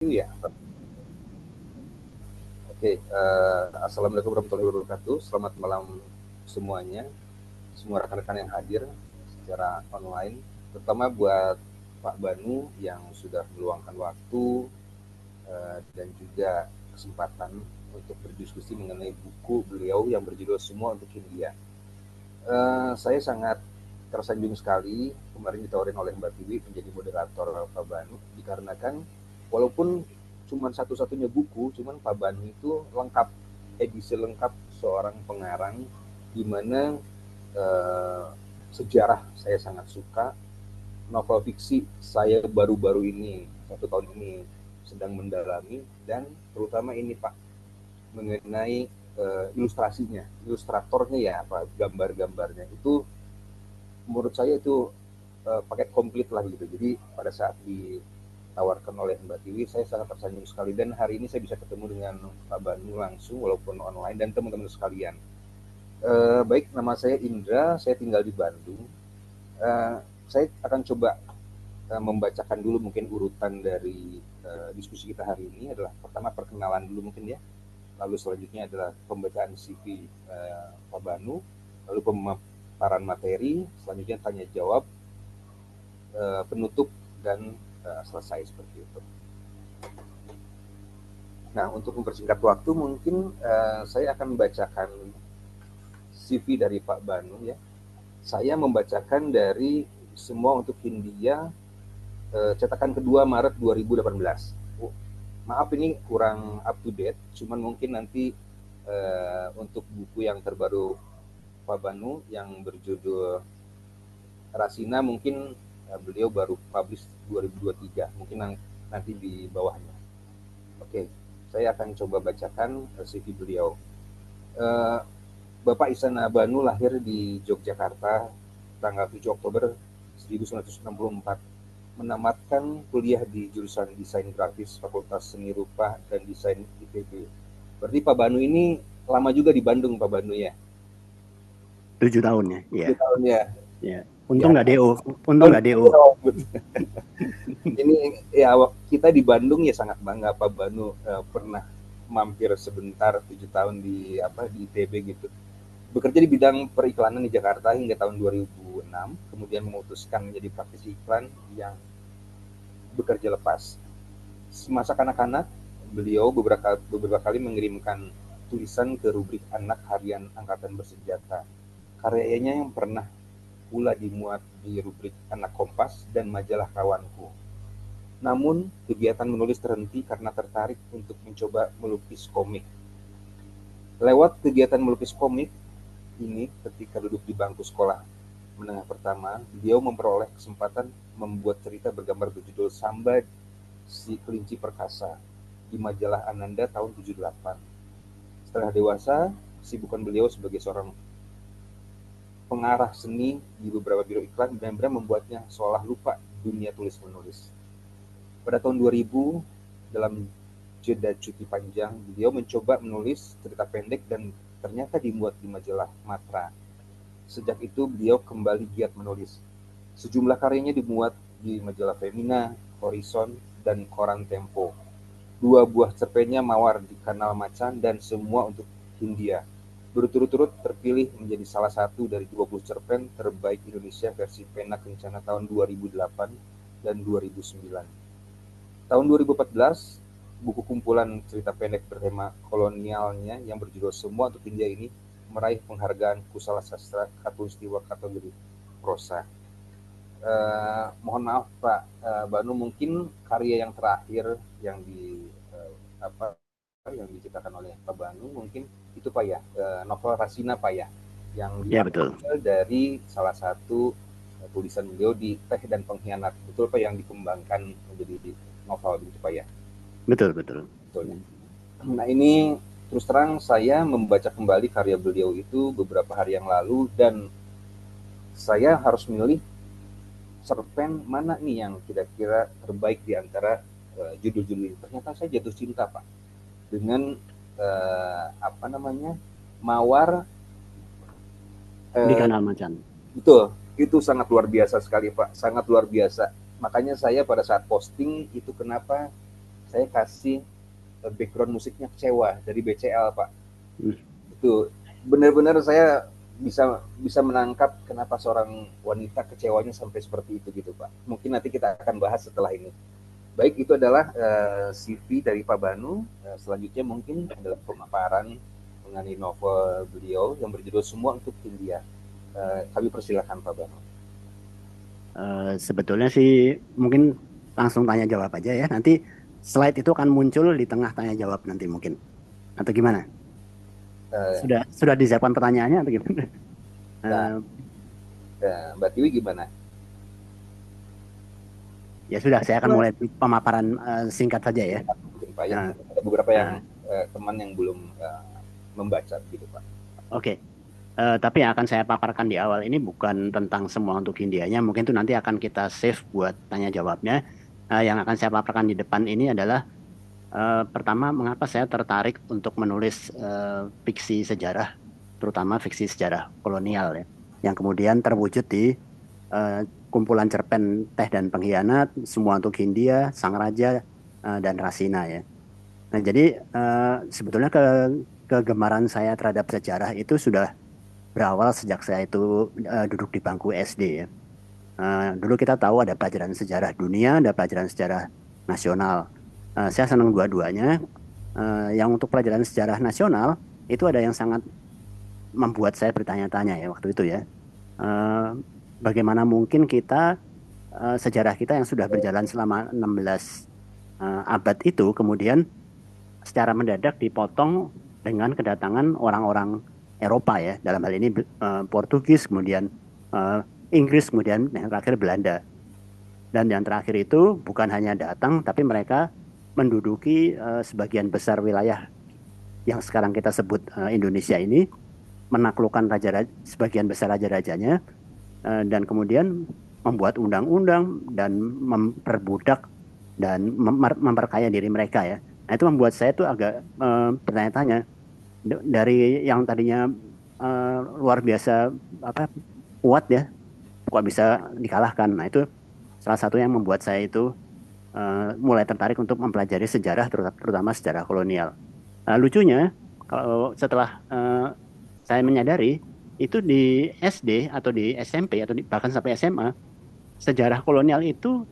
wabarakatuh ya. Oke, Assalamualaikum warahmatullahi wabarakatuh. Selamat malam semuanya, semua rekan-rekan yang hadir secara online, terutama buat Pak Banu yang sudah meluangkan waktu dan juga kesempatan untuk berdiskusi mengenai buku beliau yang berjudul Semua untuk Hindia. Saya sangat tersanjung sekali kemarin ditawarin oleh Mbak Tiwi menjadi moderator Pak Banu, dikarenakan walaupun cuma satu-satunya buku, cuman Pak Banu itu lengkap, edisi lengkap seorang pengarang, di mana eh, sejarah saya sangat suka, novel fiksi saya baru-baru ini, 1 tahun ini sedang mendalami, dan terutama ini Pak, mengenai ilustrasinya, ilustratornya ya, apa gambar-gambarnya itu menurut saya itu paket komplit lah gitu. Jadi pada saat ditawarkan oleh Mbak Tiwi, saya sangat tersanjung sekali, dan hari ini saya bisa ketemu dengan Pak Banu langsung walaupun online dan teman-teman sekalian. Baik, nama saya Indra, saya tinggal di Bandung. Eh, saya akan coba membacakan dulu mungkin urutan dari diskusi kita hari ini. Adalah pertama perkenalan dulu mungkin ya, lalu selanjutnya adalah pembacaan CV Pak Banu, lalu pemaparan materi, selanjutnya tanya jawab, penutup, dan selesai seperti itu. Nah, untuk mempersingkat waktu mungkin saya akan membacakan CV dari Pak Banu ya. Saya membacakan dari Semua untuk Hindia, cetakan kedua Maret 2018. Oh, maaf ini kurang up to date, cuman mungkin nanti untuk buku yang terbaru Pak Banu yang berjudul Rasina mungkin beliau baru publish 2023, mungkin nanti di bawahnya. Oke, saya akan coba bacakan CV beliau. Eh, Bapak Ihsan Banu lahir di Yogyakarta tanggal 7 Oktober 1964. Menamatkan kuliah di jurusan Desain Grafis Fakultas Seni Rupa dan Desain ITB. Berarti Pak Banu ini lama juga di Bandung, Pak Banu ya? 7 tahun ya. 7 tahun ya. Ya. Untung nggak DO. Untung nggak DO. Ini ya, kita di Bandung ya sangat bangga Pak Banu pernah mampir sebentar 7 tahun di ITB gitu. Bekerja di bidang periklanan di Jakarta hingga tahun 2006, kemudian memutuskan menjadi praktisi iklan yang bekerja lepas. Semasa kanak-kanak, beliau beberapa kali mengirimkan tulisan ke rubrik anak harian Angkatan Bersenjata. Karyanya yang pernah pula dimuat di rubrik Anak Kompas dan majalah Kawanku. Namun, kegiatan menulis terhenti karena tertarik untuk mencoba melukis komik. Lewat kegiatan melukis komik ini, ketika duduk di bangku sekolah menengah pertama, beliau memperoleh kesempatan membuat cerita bergambar berjudul Samba Si Kelinci Perkasa di majalah Ananda tahun 78. Setelah dewasa, kesibukan beliau sebagai seorang pengarah seni di beberapa biro iklan benar-benar membuatnya seolah lupa dunia tulis-menulis. Pada tahun 2000, dalam jeda cuti panjang, beliau mencoba menulis cerita pendek dan ternyata dimuat di majalah Matra. Sejak itu, beliau kembali giat menulis. Sejumlah karyanya dimuat di majalah Femina, Horizon, dan koran Tempo. 2 buah cerpennya mawar di Kanal Macan dan Semua untuk Hindia. Berturut-turut terpilih menjadi salah satu dari 20 cerpen terbaik Indonesia versi Pena Kencana tahun 2008 dan 2009. Tahun 2014, buku kumpulan cerita pendek bertema kolonialnya yang berjudul Semua untuk Hindia ini meraih penghargaan Kusala Sastra Katulistiwa kategori prosa. Mohon maaf Pak Banu, mungkin karya yang terakhir yang yang diciptakan oleh Pak Banu mungkin itu Pak ya, novel Rasina Pak ya, yang diambil dari salah satu tulisan beliau di Teh dan Pengkhianat, betul Pak, yang dikembangkan menjadi novel begitu Pak ya? Betul. Nah ini terus terang saya membaca kembali karya beliau itu beberapa hari yang lalu, dan saya harus milih cerpen mana nih yang kira-kira terbaik di antara judul-judul ini. Ternyata saya jatuh cinta Pak dengan Mawar di Kanal Macan. Betul, itu sangat luar biasa sekali Pak, sangat luar biasa. Makanya saya pada saat posting itu, kenapa saya kasih background musiknya Kecewa dari BCL, Pak. Itu benar-benar saya bisa bisa menangkap kenapa seorang wanita kecewanya sampai seperti itu gitu, Pak. Mungkin nanti kita akan bahas setelah ini. Baik, itu adalah CV dari Pak Banu. Selanjutnya mungkin adalah pemaparan mengenai novel beliau yang berjudul Semua Untuk Hindia. Kami persilakan Pak Banu. Sebetulnya sih mungkin langsung tanya jawab aja ya. Nanti slide itu akan muncul di tengah tanya jawab nanti mungkin. Atau gimana? Sudah disiapkan pertanyaannya atau gimana? Mbak Tiwi gimana? Ya sudah, saya akan mulai pemaparan singkat saja ya. Mungkin Pak, ya. Ada beberapa yang teman yang belum membaca gitu Pak. Oke. Tapi yang akan saya paparkan di awal ini bukan tentang Semua Untuk Hindianya. Mungkin itu nanti akan kita save buat tanya jawabnya. Yang akan saya paparkan di depan ini adalah pertama, mengapa saya tertarik untuk menulis fiksi sejarah, terutama fiksi sejarah kolonial ya, yang kemudian terwujud di kumpulan cerpen Teh dan Pengkhianat, Semua Untuk Hindia, Sang Raja, dan Rasina ya. Nah jadi sebetulnya kegemaran saya terhadap sejarah itu sudah berawal sejak saya itu duduk di bangku SD ya. Dulu kita tahu ada pelajaran sejarah dunia, ada pelajaran sejarah nasional. Saya senang dua-duanya. Yang untuk pelajaran sejarah nasional itu ada yang sangat membuat saya bertanya-tanya ya waktu itu ya. Bagaimana mungkin kita sejarah kita yang sudah berjalan selama 16 abad itu kemudian secara mendadak dipotong dengan kedatangan orang-orang Eropa ya, dalam hal ini Portugis, kemudian Inggris, kemudian yang terakhir Belanda. Dan yang terakhir itu bukan hanya datang, tapi mereka menduduki sebagian besar wilayah yang sekarang kita sebut Indonesia ini, menaklukkan sebagian besar raja-rajanya, dan kemudian membuat undang-undang dan memperbudak dan memperkaya diri mereka ya. Nah itu membuat saya tuh agak bertanya-tanya, dari yang tadinya luar biasa kuat ya, kok bisa dikalahkan. Nah itu salah satu yang membuat saya itu mulai tertarik untuk mempelajari sejarah, terutama sejarah kolonial. Lucunya kalau setelah saya menyadari itu di SD atau di SMP atau bahkan sampai SMA, sejarah kolonial itu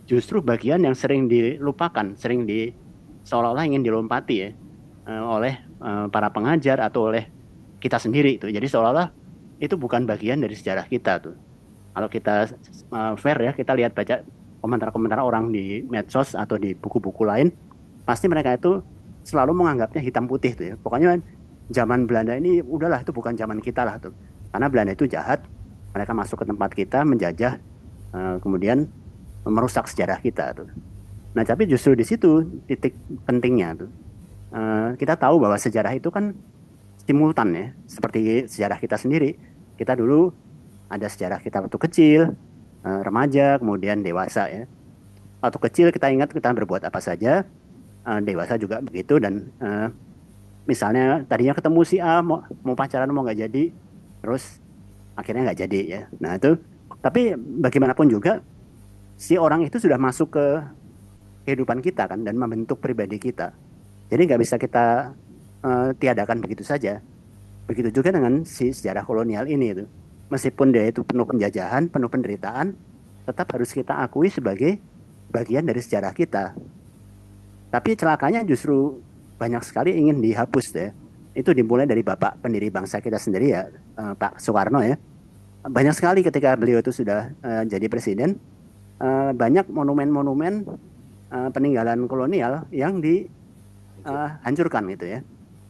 justru bagian yang sering dilupakan, seolah-olah ingin dilompati ya oleh para pengajar atau oleh kita sendiri itu. Jadi seolah-olah itu bukan bagian dari sejarah kita tuh. Kalau kita fair ya, kita lihat baca komentar-komentar orang di medsos atau di buku-buku lain, pasti mereka itu selalu menganggapnya hitam putih tuh ya. Pokoknya zaman Belanda ini udahlah, itu bukan zaman kita lah tuh. Karena Belanda itu jahat, mereka masuk ke tempat kita, menjajah, kemudian merusak sejarah kita tuh. Nah, tapi justru di situ titik pentingnya tuh. Kita tahu bahwa sejarah itu kan simultan ya, seperti sejarah kita sendiri. Kita dulu ada sejarah kita waktu kecil, remaja, kemudian dewasa ya. Waktu kecil kita ingat kita berbuat apa saja, dewasa juga begitu, dan misalnya tadinya ketemu si A mau pacaran mau nggak jadi, terus akhirnya nggak jadi ya. Nah itu, tapi bagaimanapun juga si orang itu sudah masuk ke kehidupan kita kan dan membentuk pribadi kita. Jadi nggak bisa kita tiadakan begitu saja. Begitu juga dengan si sejarah kolonial ini itu. Meskipun dia itu penuh penjajahan, penuh penderitaan, tetap harus kita akui sebagai bagian dari sejarah kita. Tapi celakanya justru banyak sekali ingin dihapus ya. Itu dimulai dari bapak pendiri bangsa kita sendiri ya, Pak Soekarno ya. Banyak sekali ketika beliau itu sudah jadi presiden, banyak monumen-monumen peninggalan kolonial yang dihancurkan gitu ya.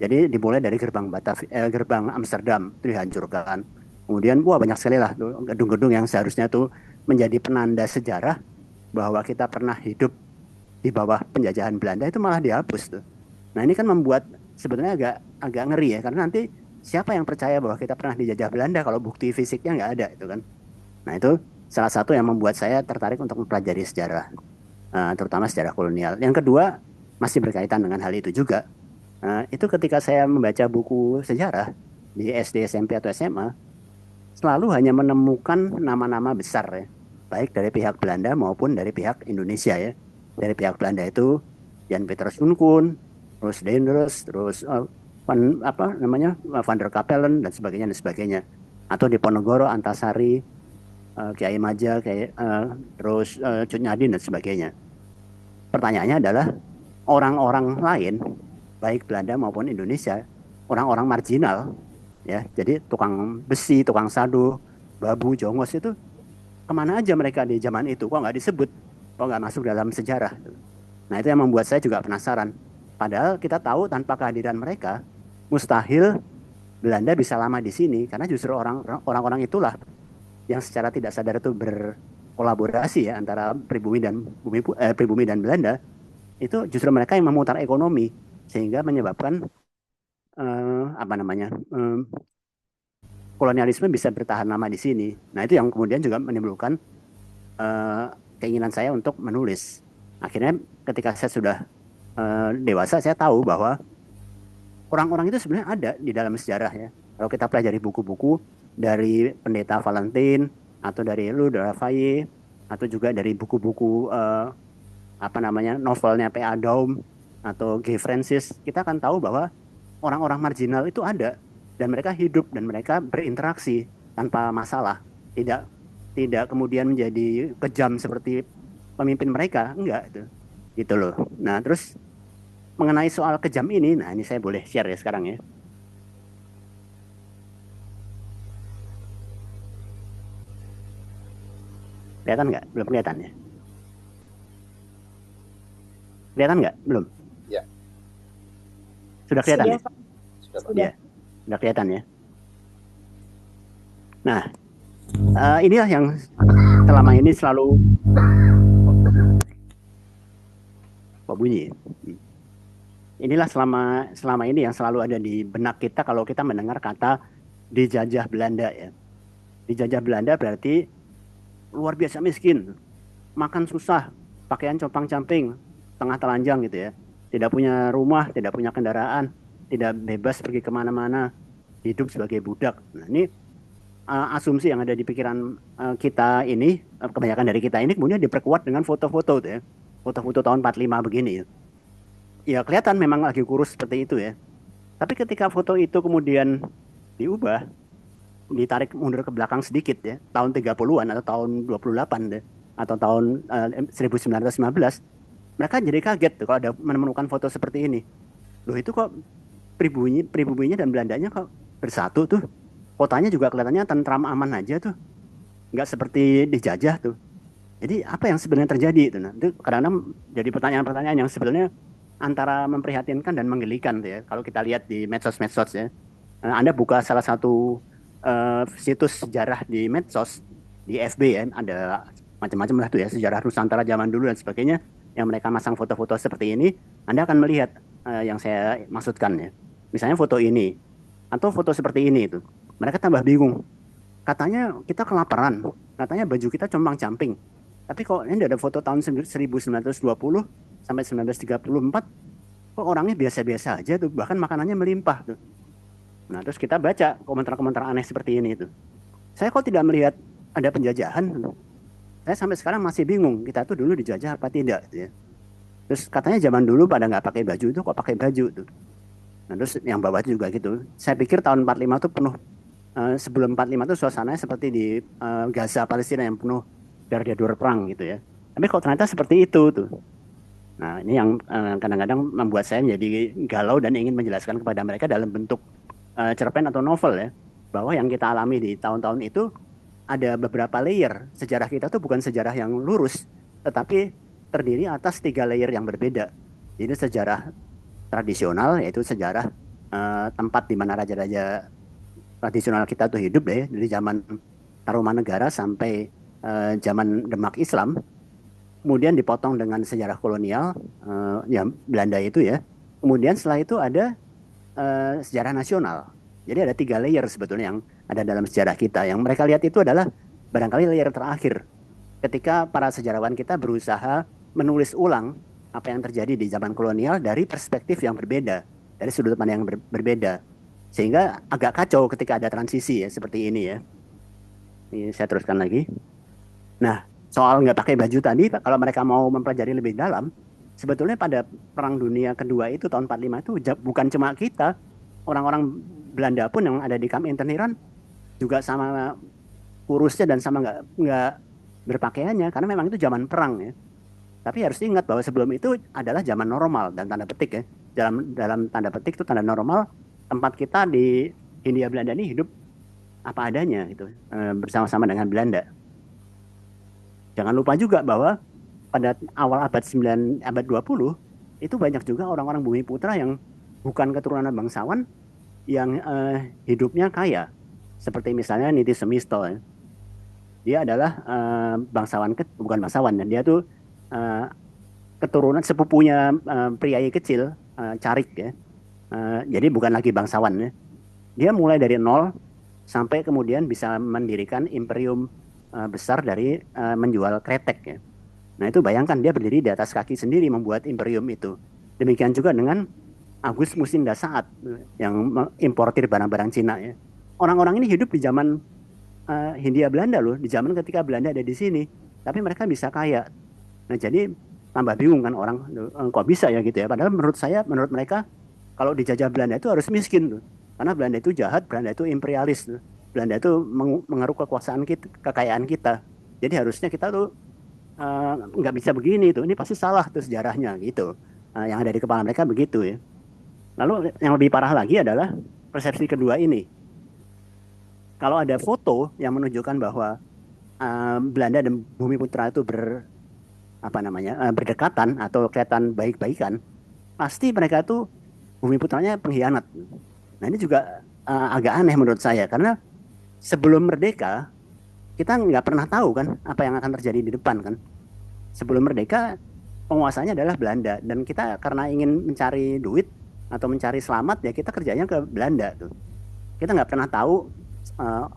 Jadi dimulai dari gerbang Amsterdam itu dihancurkan. Kemudian banyak sekali lah gedung-gedung yang seharusnya tuh menjadi penanda sejarah bahwa kita pernah hidup di bawah penjajahan Belanda, itu malah dihapus tuh. Nah ini kan membuat sebetulnya agak ngeri ya, karena nanti siapa yang percaya bahwa kita pernah dijajah Belanda kalau bukti fisiknya nggak ada itu kan. Nah itu salah satu yang membuat saya tertarik untuk mempelajari sejarah, terutama sejarah kolonial. Yang kedua masih berkaitan dengan hal itu juga. Itu ketika saya membaca buku sejarah di SD, SMP atau SMA, selalu hanya menemukan nama-nama besar ya, baik dari pihak Belanda maupun dari pihak Indonesia ya. Dari pihak Belanda itu Jan Peter Schoonkoen, terus Daenders, terus Van der Capellen dan sebagainya. Atau di Ponorogo Antasari, Kiai Maja, terus Cut Nyadin dan sebagainya. Pertanyaannya adalah orang-orang lain, baik Belanda maupun Indonesia, orang-orang marginal, ya, jadi tukang besi, tukang sadu, babu, jongos itu kemana aja mereka di zaman itu? Kok nggak disebut? Kok nggak masuk dalam sejarah? Nah itu yang membuat saya juga penasaran. Padahal kita tahu tanpa kehadiran mereka, mustahil Belanda bisa lama di sini karena justru orang-orang itulah yang secara tidak sadar itu berkolaborasi ya antara pribumi dan Belanda. Itu justru mereka yang memutar ekonomi sehingga menyebabkan kolonialisme bisa bertahan lama di sini. Nah itu yang kemudian juga menimbulkan keinginan saya untuk menulis. Akhirnya ketika saya sudah dewasa, saya tahu bahwa orang-orang itu sebenarnya ada di dalam sejarah ya. Kalau kita pelajari buku-buku dari Pendeta Valentin atau dari Lou de Lafayette atau juga dari buku-buku novelnya P.A. Daum atau Guy Francis, kita akan tahu bahwa orang-orang marginal itu ada dan mereka hidup dan mereka berinteraksi tanpa masalah, tidak tidak kemudian menjadi kejam seperti pemimpin mereka, enggak itu, gitu loh. Nah terus mengenai soal kejam ini, nah ini saya boleh share ya sekarang ya. Kelihatan nggak? Belum kelihatan ya? Kelihatan nggak? Belum. Ya. Sudah kelihatan ya? Sudah. Ya, sudah kelihatan ya. Nah, inilah yang selama ini selalu bunyi. Inilah selama ini yang selalu ada di benak kita kalau kita mendengar kata dijajah Belanda ya. Dijajah Belanda berarti luar biasa miskin, makan susah, pakaian compang-camping, tengah telanjang gitu ya. Tidak punya rumah, tidak punya kendaraan, tidak bebas pergi kemana-mana, hidup sebagai budak. Nah ini asumsi yang ada di pikiran kita ini, kebanyakan dari kita ini kemudian diperkuat dengan foto-foto tuh ya. Foto-foto tahun 45 begini ya. Ya kelihatan memang lagi kurus seperti itu ya. Tapi ketika foto itu kemudian diubah, ditarik mundur ke belakang sedikit ya, tahun 30-an atau tahun 28 deh, atau tahun 1915, mereka jadi kaget tuh kalau ada menemukan foto seperti ini. Loh itu kok pribuminya dan Belandanya kok bersatu tuh. Kotanya juga kelihatannya tentram aman aja tuh. Nggak seperti dijajah tuh. Jadi apa yang sebenarnya terjadi itu? Nah, itu kadang-kadang jadi pertanyaan-pertanyaan yang sebenarnya antara memprihatinkan dan menggelikan tuh ya. Kalau kita lihat di medsos-medsos ya. Anda buka salah satu situs sejarah di medsos, di FB ya, ada macam-macam lah tuh ya, sejarah Nusantara zaman dulu dan sebagainya, yang mereka masang foto-foto seperti ini, Anda akan melihat yang saya maksudkan ya. Misalnya foto ini, atau foto seperti ini itu. Mereka tambah bingung. Katanya kita kelaparan, katanya baju kita compang-camping. Tapi kok ini ada foto tahun 1920 sampai 1934, kok orangnya biasa-biasa aja tuh, bahkan makanannya melimpah tuh. Nah, terus kita baca komentar-komentar aneh seperti ini itu. Saya kok tidak melihat ada penjajahan. Saya sampai sekarang masih bingung, kita tuh dulu dijajah apa tidak gitu ya. Terus katanya zaman dulu pada nggak pakai baju itu, kok pakai baju tuh. Nah, terus yang bawah juga gitu. Saya pikir tahun 45 tuh penuh, sebelum 45 tuh suasananya seperti di Gaza, Palestina yang penuh dar-dar perang gitu ya. Tapi kok ternyata seperti itu tuh. Nah, ini yang kadang-kadang membuat saya menjadi galau dan ingin menjelaskan kepada mereka dalam bentuk cerpen atau novel ya, bahwa yang kita alami di tahun-tahun itu ada beberapa layer. Sejarah kita tuh bukan sejarah yang lurus, tetapi terdiri atas 3 layer yang berbeda. Jadi sejarah tradisional, yaitu sejarah tempat di mana raja-raja tradisional kita tuh hidup deh, dari zaman Tarumanegara sampai zaman Demak Islam. Kemudian dipotong dengan sejarah kolonial, ya Belanda itu ya. Kemudian setelah itu ada sejarah nasional. Jadi ada 3 layer sebetulnya yang ada dalam sejarah kita. Yang mereka lihat itu adalah barangkali layer terakhir. Ketika para sejarawan kita berusaha menulis ulang apa yang terjadi di zaman kolonial dari perspektif yang berbeda, dari sudut pandang yang berbeda. Sehingga agak kacau ketika ada transisi ya, seperti ini ya. Ini saya teruskan lagi. Nah, soal nggak pakai baju tadi, kalau mereka mau mempelajari lebih dalam, sebetulnya pada Perang Dunia Kedua itu tahun 45 itu bukan cuma kita, orang-orang Belanda pun yang ada di kamp interniran juga sama kurusnya dan sama nggak berpakaiannya karena memang itu zaman perang ya. Tapi harus diingat bahwa sebelum itu adalah zaman normal dan tanda petik ya. Dalam dalam tanda petik itu tanda normal tempat kita di Hindia Belanda ini hidup apa adanya gitu bersama-sama dengan Belanda. Jangan lupa juga bahwa pada awal abad 9 abad 20 itu banyak juga orang-orang Bumi Putra yang bukan keturunan bangsawan yang hidupnya kaya. Seperti misalnya Niti Semisto ya. Dia adalah bangsawan bukan bangsawan dan dia tuh eh, keturunan sepupunya priai kecil Carik ya. Jadi bukan lagi bangsawan ya. Dia mulai dari nol sampai kemudian bisa mendirikan imperium besar dari menjual kretek ya. Nah itu bayangkan dia berdiri di atas kaki sendiri membuat imperium itu. Demikian juga dengan Agus Musinda Saat yang importir barang-barang Cina ya. Orang-orang ini hidup di zaman Hindia Belanda loh, di zaman ketika Belanda ada di sini. Tapi mereka bisa kaya. Nah jadi tambah bingung kan orang, kok bisa ya gitu ya. Padahal menurut saya, menurut mereka, kalau dijajah Belanda itu harus miskin tuh. Karena Belanda itu jahat, Belanda itu imperialis tuh. Belanda itu mengeruk kekuasaan kita, kekayaan kita. Jadi harusnya kita tuh nggak bisa begini tuh. Ini pasti salah tuh sejarahnya gitu. Yang ada di kepala mereka begitu ya. Lalu yang lebih parah lagi adalah persepsi kedua ini. Kalau ada foto yang menunjukkan bahwa Belanda dan Bumi Putra itu apa namanya berdekatan atau kelihatan baik-baikan, pasti mereka tuh Bumi Putranya pengkhianat. Nah ini juga agak aneh menurut saya karena sebelum merdeka kita nggak pernah tahu kan apa yang akan terjadi di depan kan. Sebelum merdeka penguasanya adalah Belanda dan kita karena ingin mencari duit atau mencari selamat ya kita kerjanya ke Belanda tuh. Kita nggak pernah tahu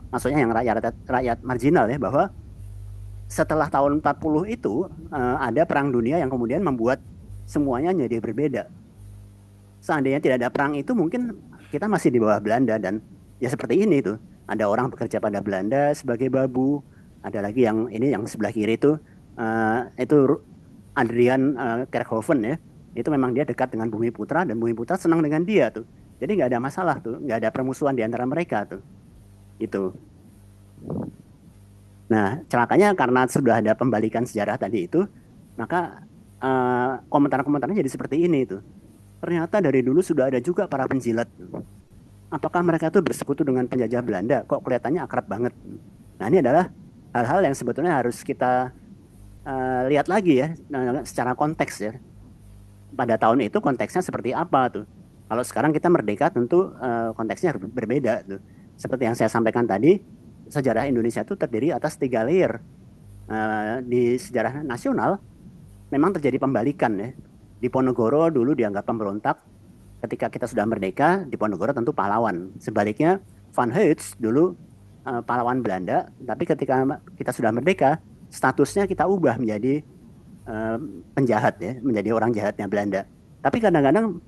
maksudnya yang rakyat marginal ya bahwa setelah tahun 40 itu ada perang dunia yang kemudian membuat semuanya jadi berbeda. Seandainya tidak ada perang itu mungkin kita masih di bawah Belanda dan ya seperti ini tuh. Ada orang bekerja pada Belanda sebagai babu, ada lagi yang ini yang sebelah kiri itu Adrian Kerkhoven ya. Itu memang dia dekat dengan Bumi Putra dan Bumi Putra senang dengan dia tuh. Jadi nggak ada masalah tuh, nggak ada permusuhan di antara mereka tuh. Itu. Nah, celakanya karena sudah ada pembalikan sejarah tadi itu, maka komentar-komentarnya jadi seperti ini itu. Ternyata dari dulu sudah ada juga para penjilat. Apakah mereka itu bersekutu dengan penjajah Belanda? Kok kelihatannya akrab banget. Nah, ini adalah hal-hal yang sebetulnya harus kita lihat lagi ya, secara konteks ya. Pada tahun itu konteksnya seperti apa tuh? Kalau sekarang kita merdeka tentu konteksnya berbeda tuh. Seperti yang saya sampaikan tadi, sejarah Indonesia itu terdiri atas 3 layer. Di sejarah nasional memang terjadi pembalikan ya. Diponegoro dulu dianggap pemberontak. Ketika kita sudah merdeka, Diponegoro tentu pahlawan. Sebaliknya, Van Heijs dulu pahlawan Belanda, tapi ketika kita sudah merdeka, statusnya kita ubah menjadi penjahat ya, menjadi orang jahatnya Belanda. Tapi kadang-kadang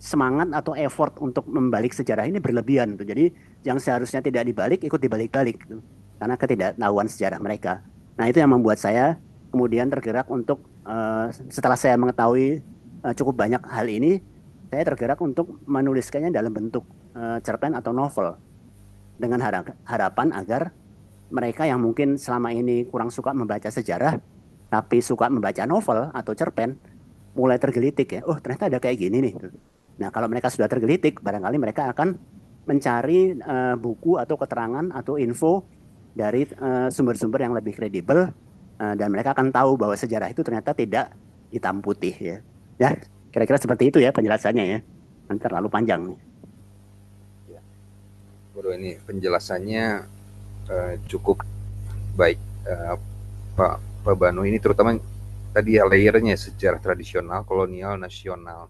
semangat atau effort untuk membalik sejarah ini berlebihan tuh. Jadi yang seharusnya tidak dibalik ikut dibalik-balik tuh. Karena ketidaktahuan sejarah mereka. Nah, itu yang membuat saya kemudian tergerak untuk setelah saya mengetahui cukup banyak hal ini, saya tergerak untuk menuliskannya dalam bentuk cerpen atau novel dengan harapan agar mereka yang mungkin selama ini kurang suka membaca sejarah tapi suka membaca novel atau cerpen mulai tergelitik ya. Oh, ternyata ada kayak gini nih. Nah, kalau mereka sudah tergelitik, barangkali mereka akan mencari buku atau keterangan atau info dari sumber-sumber yang lebih kredibel dan mereka akan tahu bahwa sejarah itu ternyata tidak hitam putih ya. Ya, kira-kira seperti itu ya penjelasannya ya. Nanti terlalu panjang nih. Ya, Bro, ini penjelasannya cukup baik, Pak Pak Banu. Ini terutama tadi ya layernya sejarah tradisional, kolonial, nasional.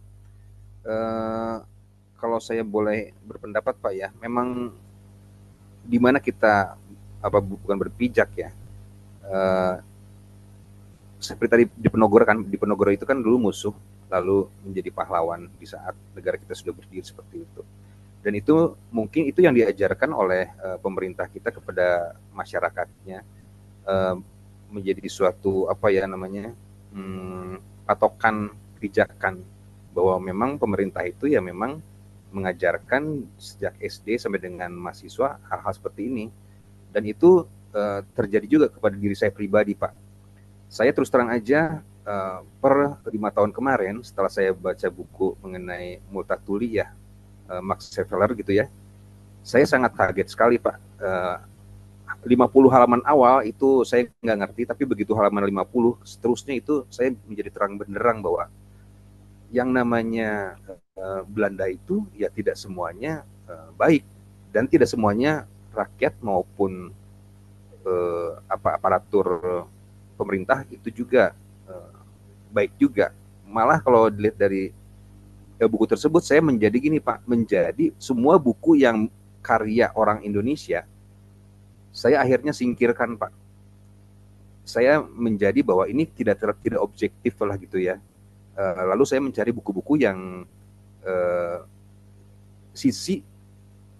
Kalau saya boleh berpendapat Pak ya, memang di mana kita bukan berpijak ya. Seperti tadi Diponegoro itu kan dulu musuh, lalu menjadi pahlawan di saat negara kita sudah berdiri seperti itu. Dan itu mungkin itu yang diajarkan oleh pemerintah kita kepada masyarakatnya, menjadi suatu patokan pijakan bahwa memang pemerintah itu ya memang mengajarkan sejak SD sampai dengan mahasiswa hal-hal seperti ini, dan itu terjadi juga kepada diri saya pribadi, Pak. Saya terus terang aja, per 5 tahun kemarin setelah saya baca buku mengenai Multatuli ya, Max Havelaar gitu ya, saya sangat kaget sekali, Pak. 50 halaman awal itu saya nggak ngerti, tapi begitu halaman 50 seterusnya itu saya menjadi terang benderang bahwa yang namanya Belanda itu ya tidak semuanya baik, dan tidak semuanya rakyat maupun aparatur pemerintah itu juga baik juga. Malah kalau dilihat dari buku tersebut, saya menjadi gini, Pak, menjadi semua buku yang karya orang Indonesia saya akhirnya singkirkan, Pak. Saya menjadi bahwa ini tidak objektif lah gitu ya. Lalu saya mencari buku-buku yang sisi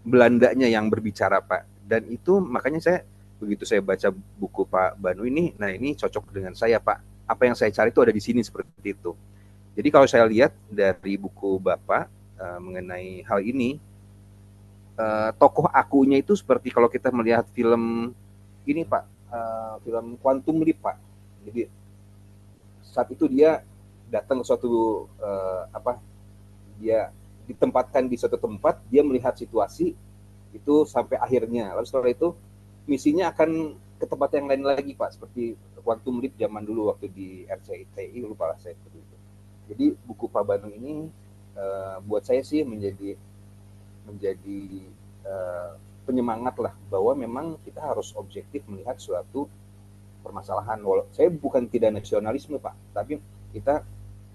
Belandanya yang berbicara, Pak. Dan itu makanya saya begitu saya baca buku Pak Banu ini, nah ini cocok dengan saya, Pak. Apa yang saya cari itu ada di sini seperti itu. Jadi kalau saya lihat dari buku Bapak mengenai hal ini, tokoh akunya itu seperti kalau kita melihat film ini, Pak, film Quantum Leap, Pak. Jadi saat itu dia datang ke suatu dia ditempatkan di suatu tempat, dia melihat situasi itu sampai akhirnya. Lalu setelah itu misinya akan ke tempat yang lain lagi, Pak, seperti Quantum Leap zaman dulu waktu di RCTI, lupa lah saya seperti itu. Jadi buku Pak Banu ini buat saya sih menjadi penyemangat lah, bahwa memang kita harus objektif melihat suatu permasalahan. Saya bukan tidak nasionalisme, Pak, tapi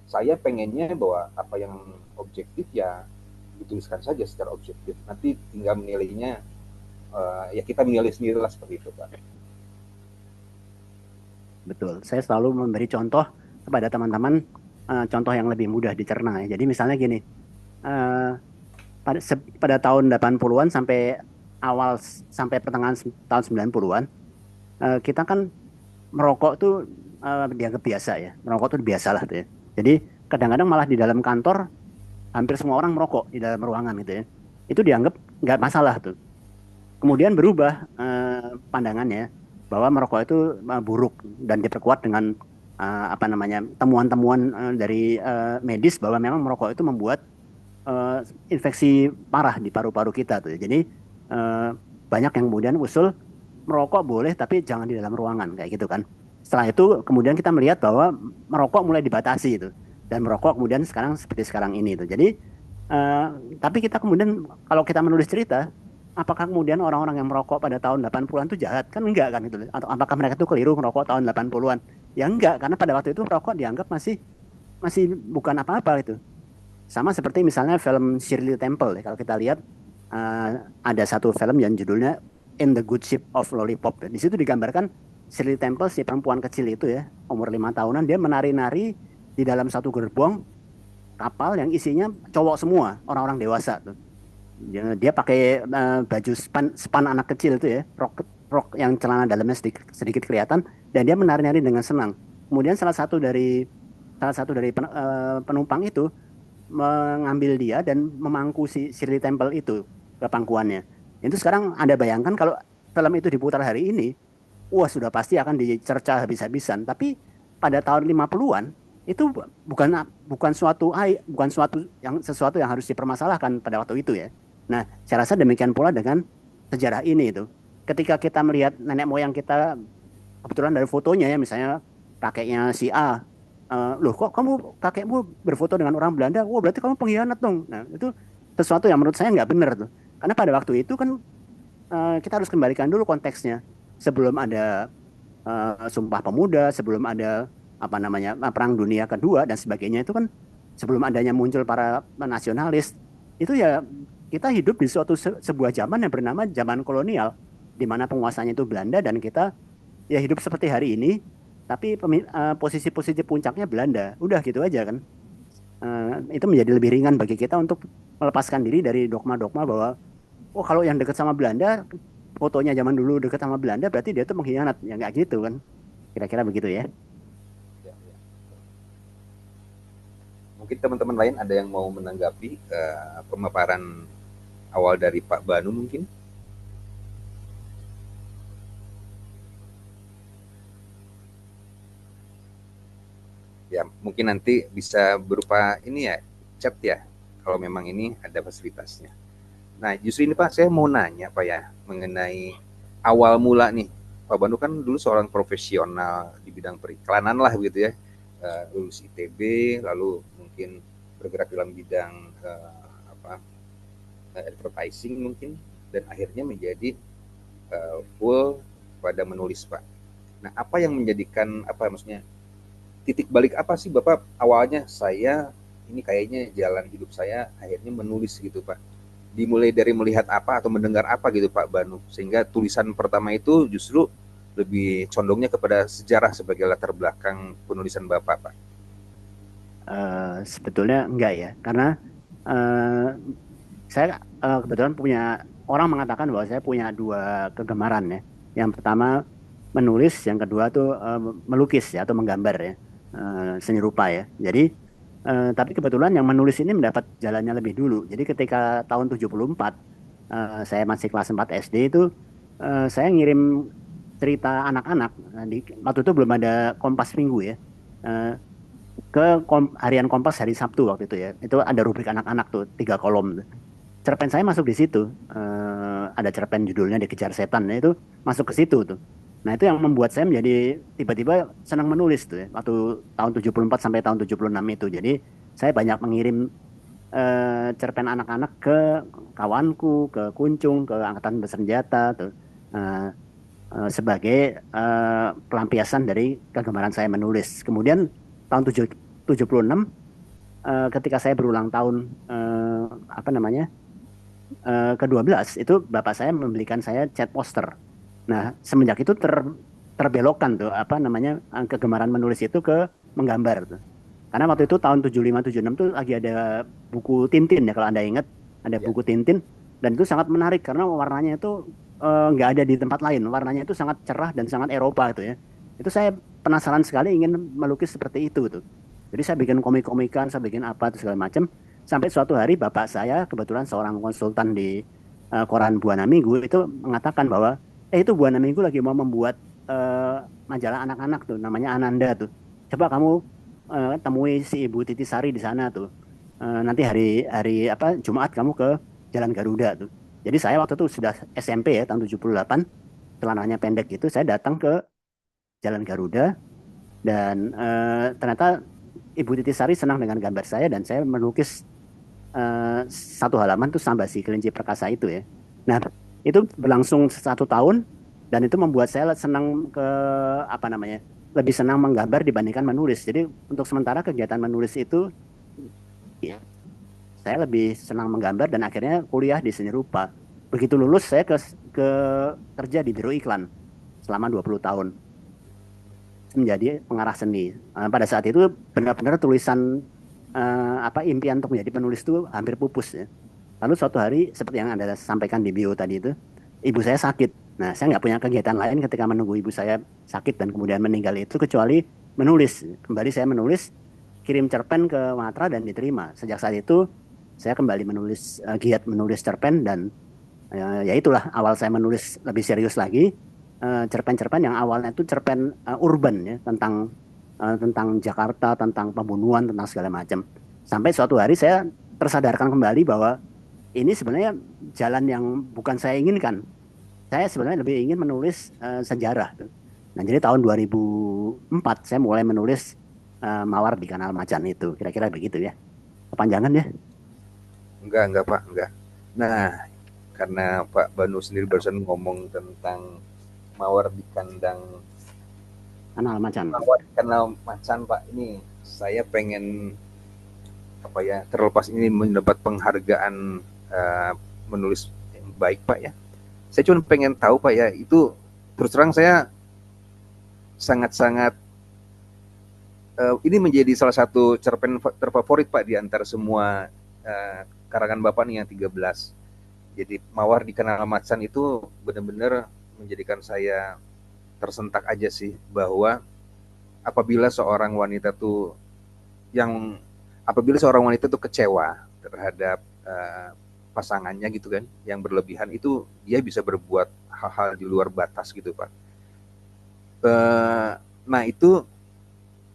saya pengennya bahwa apa yang objektif ya dituliskan saja secara objektif. Nanti tinggal menilainya ya kita menilai sendiri lah seperti itu, Pak. Betul. Saya selalu memberi contoh kepada teman-teman, contoh yang lebih mudah dicerna ya. Jadi misalnya gini, pada tahun 80-an sampai pertengahan tahun 90-an, kita kan merokok tuh dianggap biasa ya. Merokok tuh biasa lah tuh ya. Jadi kadang-kadang malah di dalam kantor hampir semua orang merokok di dalam ruangan gitu ya. Itu dianggap nggak masalah tuh. Kemudian berubah pandangannya bahwa merokok itu buruk, dan diperkuat dengan temuan-temuan dari medis bahwa memang merokok itu membuat infeksi parah di paru-paru kita tuh. Jadi banyak yang kemudian usul merokok boleh tapi jangan di dalam ruangan kayak gitu kan. Setelah itu kemudian kita melihat bahwa merokok mulai dibatasi itu, dan merokok kemudian sekarang seperti sekarang ini itu. Jadi tapi kita kemudian kalau kita menulis cerita, apakah kemudian orang-orang yang merokok pada tahun 80-an itu jahat? Kan enggak kan gitu. Atau apakah mereka itu keliru merokok tahun 80-an? Ya enggak, karena pada waktu itu rokok dianggap masih bukan apa-apa gitu. Sama seperti misalnya film Shirley Temple ya. Kalau kita lihat ada satu film yang judulnya In the Good Ship of Lollipop. Di situ digambarkan Shirley Temple, si perempuan kecil itu ya, umur 5 tahunan, dia menari-nari di dalam satu gerbong kapal yang isinya cowok semua, orang-orang dewasa tuh. Dia pakai baju span anak kecil itu ya, rok yang celana dalamnya sedikit kelihatan, dan dia menari-nari dengan senang. Kemudian salah satu dari penumpang itu mengambil dia dan memangku si Shirley Temple itu ke pangkuannya. Itu sekarang Anda bayangkan kalau film itu diputar hari ini, wah sudah pasti akan dicerca habis-habisan. Tapi pada tahun 50-an itu bukan sesuatu yang harus dipermasalahkan pada waktu itu ya. Nah, saya rasa demikian pula dengan sejarah ini itu. Ketika kita melihat nenek moyang kita, kebetulan dari fotonya ya, misalnya kakeknya si A, loh kok kakekmu berfoto dengan orang Belanda? Wah berarti kamu pengkhianat dong. Nah, itu sesuatu yang menurut saya nggak benar tuh. Karena pada waktu itu kan kita harus kembalikan dulu konteksnya. Sebelum ada Sumpah Pemuda, sebelum ada Perang Dunia Kedua dan sebagainya, itu kan sebelum adanya muncul para nasionalis, itu ya kita hidup di sebuah zaman yang bernama zaman kolonial, di mana penguasanya itu Belanda, dan kita ya hidup seperti hari ini, tapi posisi-posisi puncaknya Belanda. Udah gitu aja kan. Itu menjadi lebih ringan bagi kita untuk melepaskan diri dari dogma-dogma bahwa oh kalau yang dekat sama Belanda, fotonya zaman dulu dekat sama Belanda, berarti dia tuh mengkhianat. Ya nggak gitu kan. Kira-kira begitu ya. Mungkin teman-teman lain ada yang mau menanggapi pemaparan awal dari Pak Banu mungkin? Ya, mungkin nanti bisa berupa ini ya, chat ya, kalau memang ini ada fasilitasnya. Nah, justru ini Pak, saya mau nanya Pak ya, mengenai awal mula nih. Pak Banu kan dulu seorang profesional di bidang periklanan lah begitu ya. Lulus ITB, lalu mungkin bergerak dalam bidang apa advertising mungkin, dan akhirnya menjadi full pada menulis Pak. Nah, apa yang menjadikan apa maksudnya titik balik apa sih Bapak awalnya saya ini kayaknya jalan hidup saya akhirnya menulis gitu Pak. Dimulai dari melihat apa atau mendengar apa gitu Pak Banu sehingga tulisan pertama itu justru lebih condongnya kepada sejarah sebagai latar belakang penulisan Bapak Pak. Sebetulnya enggak ya, karena uh, saya kebetulan punya orang mengatakan bahwa saya punya dua kegemaran ya. Yang pertama menulis, yang kedua tuh melukis ya atau menggambar ya, seni rupa ya. Jadi tapi kebetulan yang menulis ini mendapat jalannya lebih dulu. Jadi ketika tahun 74 saya masih kelas 4 SD itu saya ngirim cerita anak-anak. Waktu itu belum ada Kompas Minggu ya. Eh, harian Kompas hari Sabtu waktu itu ya. Itu ada rubrik anak-anak tuh 3 kolom. Cerpen saya masuk di situ. Ada cerpen judulnya Dikejar Setan. Nah, itu masuk ke situ tuh. Nah, itu yang membuat saya menjadi tiba-tiba senang menulis tuh ya. Waktu tahun 74 sampai tahun 76 itu. Jadi saya banyak mengirim cerpen anak-anak ke kawanku, ke Kuncung, ke Angkatan Bersenjata tuh. Eh, sebagai pelampiasan dari kegemaran saya menulis. Kemudian tahun 76 ketika saya berulang tahun apa namanya ke-12 itu bapak saya membelikan saya cat poster. Nah, semenjak itu terbelokkan tuh apa namanya kegemaran menulis itu ke menggambar tuh. Karena waktu itu tahun 75 76 tuh lagi ada buku Tintin ya kalau Anda ingat, ada Ya, buku Tintin dan itu sangat menarik karena warnanya itu nggak ada di tempat lain. Warnanya itu sangat cerah dan sangat Eropa itu ya. Itu saya penasaran sekali ingin melukis seperti itu tuh. Jadi saya bikin komik-komikan, saya bikin apa tuh segala macam. Sampai suatu hari bapak saya kebetulan seorang konsultan di koran Buana Minggu itu mengatakan bahwa itu Buana Minggu lagi mau membuat majalah anak-anak tuh namanya Ananda tuh. Coba kamu temui si Ibu Titi Sari di sana tuh. Nanti hari hari apa Jumat kamu ke Jalan Garuda tuh. Jadi saya waktu itu sudah SMP ya tahun 78, celananya pendek gitu, saya datang ke Jalan Garuda dan ternyata Ibu Titi Sari senang dengan gambar saya dan saya melukis satu halaman tuh Sambasi Kelinci Perkasa itu ya. Nah, itu berlangsung 1 tahun dan itu membuat saya senang ke apa namanya? Lebih senang menggambar dibandingkan menulis. Jadi untuk sementara kegiatan menulis itu ya saya lebih senang menggambar dan akhirnya kuliah di seni rupa. Begitu lulus saya ke kerja di biro iklan selama 20 tahun menjadi pengarah seni. Pada saat itu benar-benar tulisan apa impian untuk menjadi penulis itu hampir pupus ya. Lalu suatu hari seperti yang Anda sampaikan di bio tadi itu, ibu saya sakit. Nah, saya nggak punya kegiatan lain ketika menunggu ibu saya sakit dan kemudian meninggal itu kecuali menulis. Kembali saya menulis, kirim cerpen ke Matra dan diterima. Sejak saat itu saya kembali menulis giat menulis cerpen dan ya itulah awal saya menulis lebih serius lagi cerpen-cerpen yang awalnya itu cerpen urban ya tentang Jakarta, tentang pembunuhan, tentang segala macam. Sampai suatu hari saya tersadarkan kembali bahwa ini sebenarnya jalan yang bukan saya inginkan. Saya sebenarnya lebih ingin menulis sejarah. Nah, jadi tahun 2004 saya mulai menulis Mawar di Kanal Macan itu. Kira-kira begitu ya. Kepanjangan ya. enggak Pak, enggak. Nah, karena Pak Banu sendiri barusan ngomong tentang mawar di kandang Kanal Macan. mawar di kandang macan Pak, ini saya pengen apa ya terlepas ini mendapat penghargaan uh, menulis yang baik Pak ya. Saya cuma pengen tahu Pak ya itu terus terang saya sangat-sangat ini menjadi salah satu cerpen terfavorit Pak di antara semua karangan Bapak nih yang 13. Jadi Mawar di Kanal Macan itu benar-benar menjadikan saya tersentak aja sih bahwa apabila seorang wanita tuh yang apabila seorang wanita tuh kecewa terhadap pasangannya gitu kan, yang berlebihan, itu dia bisa berbuat hal-hal di luar batas gitu Pak. Nah itu